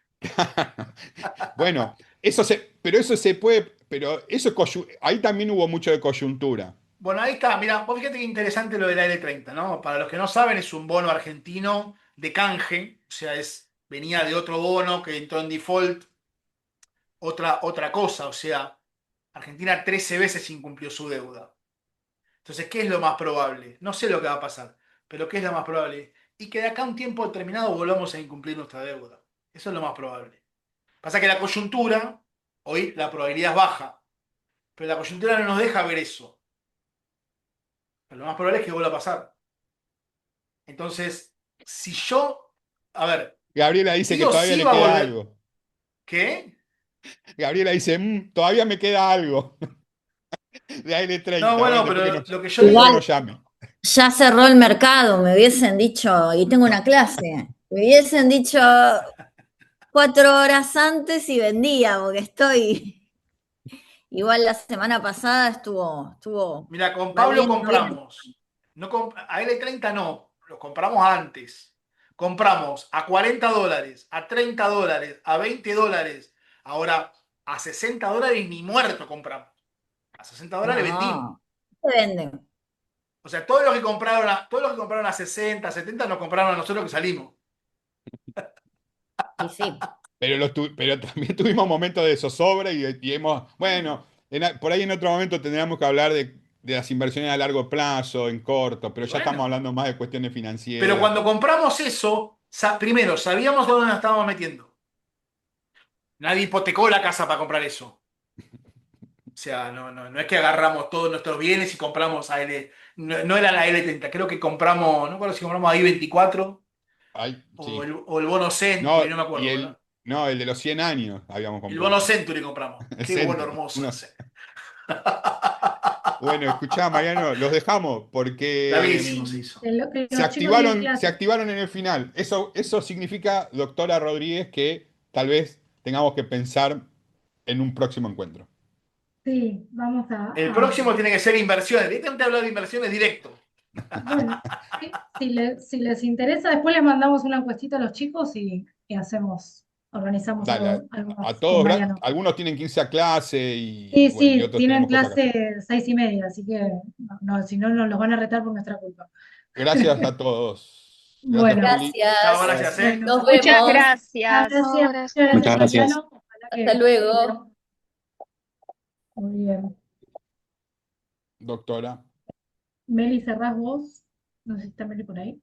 B: Bueno, pero eso se puede, pero eso ahí también hubo mucho de coyuntura.
C: Bueno, ahí está. Mira, vos fíjate qué interesante lo de la L30, ¿no? Para los que no saben, es un bono argentino de canje. O sea, venía de otro bono que entró en default. Otra cosa. O sea, Argentina 13 veces incumplió su deuda. Entonces, ¿qué es lo más probable? No sé lo que va a pasar, pero ¿qué es lo más probable? Y que de acá a un tiempo determinado volvamos a incumplir nuestra deuda. Eso es lo más probable. Pasa que la coyuntura, hoy la probabilidad es baja, pero la coyuntura no nos deja ver eso. Pero lo más probable es que vuelva a pasar. Entonces, si yo, a ver,
B: Gabriela dice
C: sí
B: que
C: o
B: todavía
C: sí
B: le
C: va a
B: queda
C: volver.
B: algo.
C: ¿Qué?
B: Gabriela dice, todavía me queda algo de
C: No,
B: AL30. Bueno,
C: bueno,
B: después
C: pero lo que yo
B: después que
D: Igual
C: digo,
B: nos llame.
D: ya cerró el mercado, me hubiesen dicho, y tengo una clase, me hubiesen dicho 4 horas antes y vendía, porque estoy, igual la semana pasada estuvo
C: mira, con Pablo
D: valiendo bien.
C: compramos. No a L30 no, los compramos antes. Compramos a $40, a $30, a $20. Ahora, a $60 ni muerto compramos. A $60 vendimos.
D: No, se venden.
C: O sea, todos los que compraron a 60, 70 nos compraron a nosotros que salimos.
D: Y sí,
B: Pero también tuvimos momentos de zozobra y hemos, bueno, por ahí en otro momento tendríamos que hablar de las inversiones a largo plazo, en corto, pero
C: Y
B: ya estamos
C: bueno,
B: hablando más de cuestiones
C: pero
B: financieras.
C: cuando compramos eso, primero, sabíamos dónde nos estábamos metiendo. Nadie hipotecó la casa para comprar eso. O sea, no es que agarramos todos nuestros bienes y compramos a L. No era la L30, creo que compramos, no recuerdo si compramos a I-24
B: Ay, sí.
C: o el bono
B: No,
C: Century, no me
B: y
C: acuerdo, ¿verdad?
B: no, el de los 100 años habíamos
C: El bono
B: comprado.
C: Century compramos.
B: El
C: Qué bono
B: Century.
C: hermoso ese.
B: Bueno, escuchá, Mariano, los dejamos porque
C: Bravísimo se hizo.
A: Que los chicos tienen
B: se
A: clases.
B: activaron en el final. Eso significa, doctora Rodríguez, que tal vez tengamos que pensar en un próximo encuentro.
A: Sí, vamos
C: El próximo tiene que ser inversiones. Directamente hablar de inversiones directo.
A: bueno, sí, si les interesa, después les mandamos una encuestita a los chicos y organizamos
B: Dale,
A: algo
B: a
A: más con
B: todos,
A: Mariano.
B: algunos tienen que irse a clase
A: Sí,
B: bueno, y
A: sí,
B: otros
A: tienen
B: tenemos cosas que hacer.
A: clase 6:30, así que si no, nos los van a retar por nuestra culpa.
B: Gracias a todos. Gracias,
A: Bueno,
B: Juli.
C: Chao,
D: gracias.
C: gracias,
B: Gracias.
C: ¿eh?
D: Nos
E: Muchas
D: vemos.
E: gracias.
A: gracias, muchas gracias,
F: Muchas gracias.
A: Mariano. Ojalá
D: Hasta
A: que
D: luego.
A: muy bien.
B: Doctora.
A: Meli, cerrás vos. No sé si está Meli por ahí.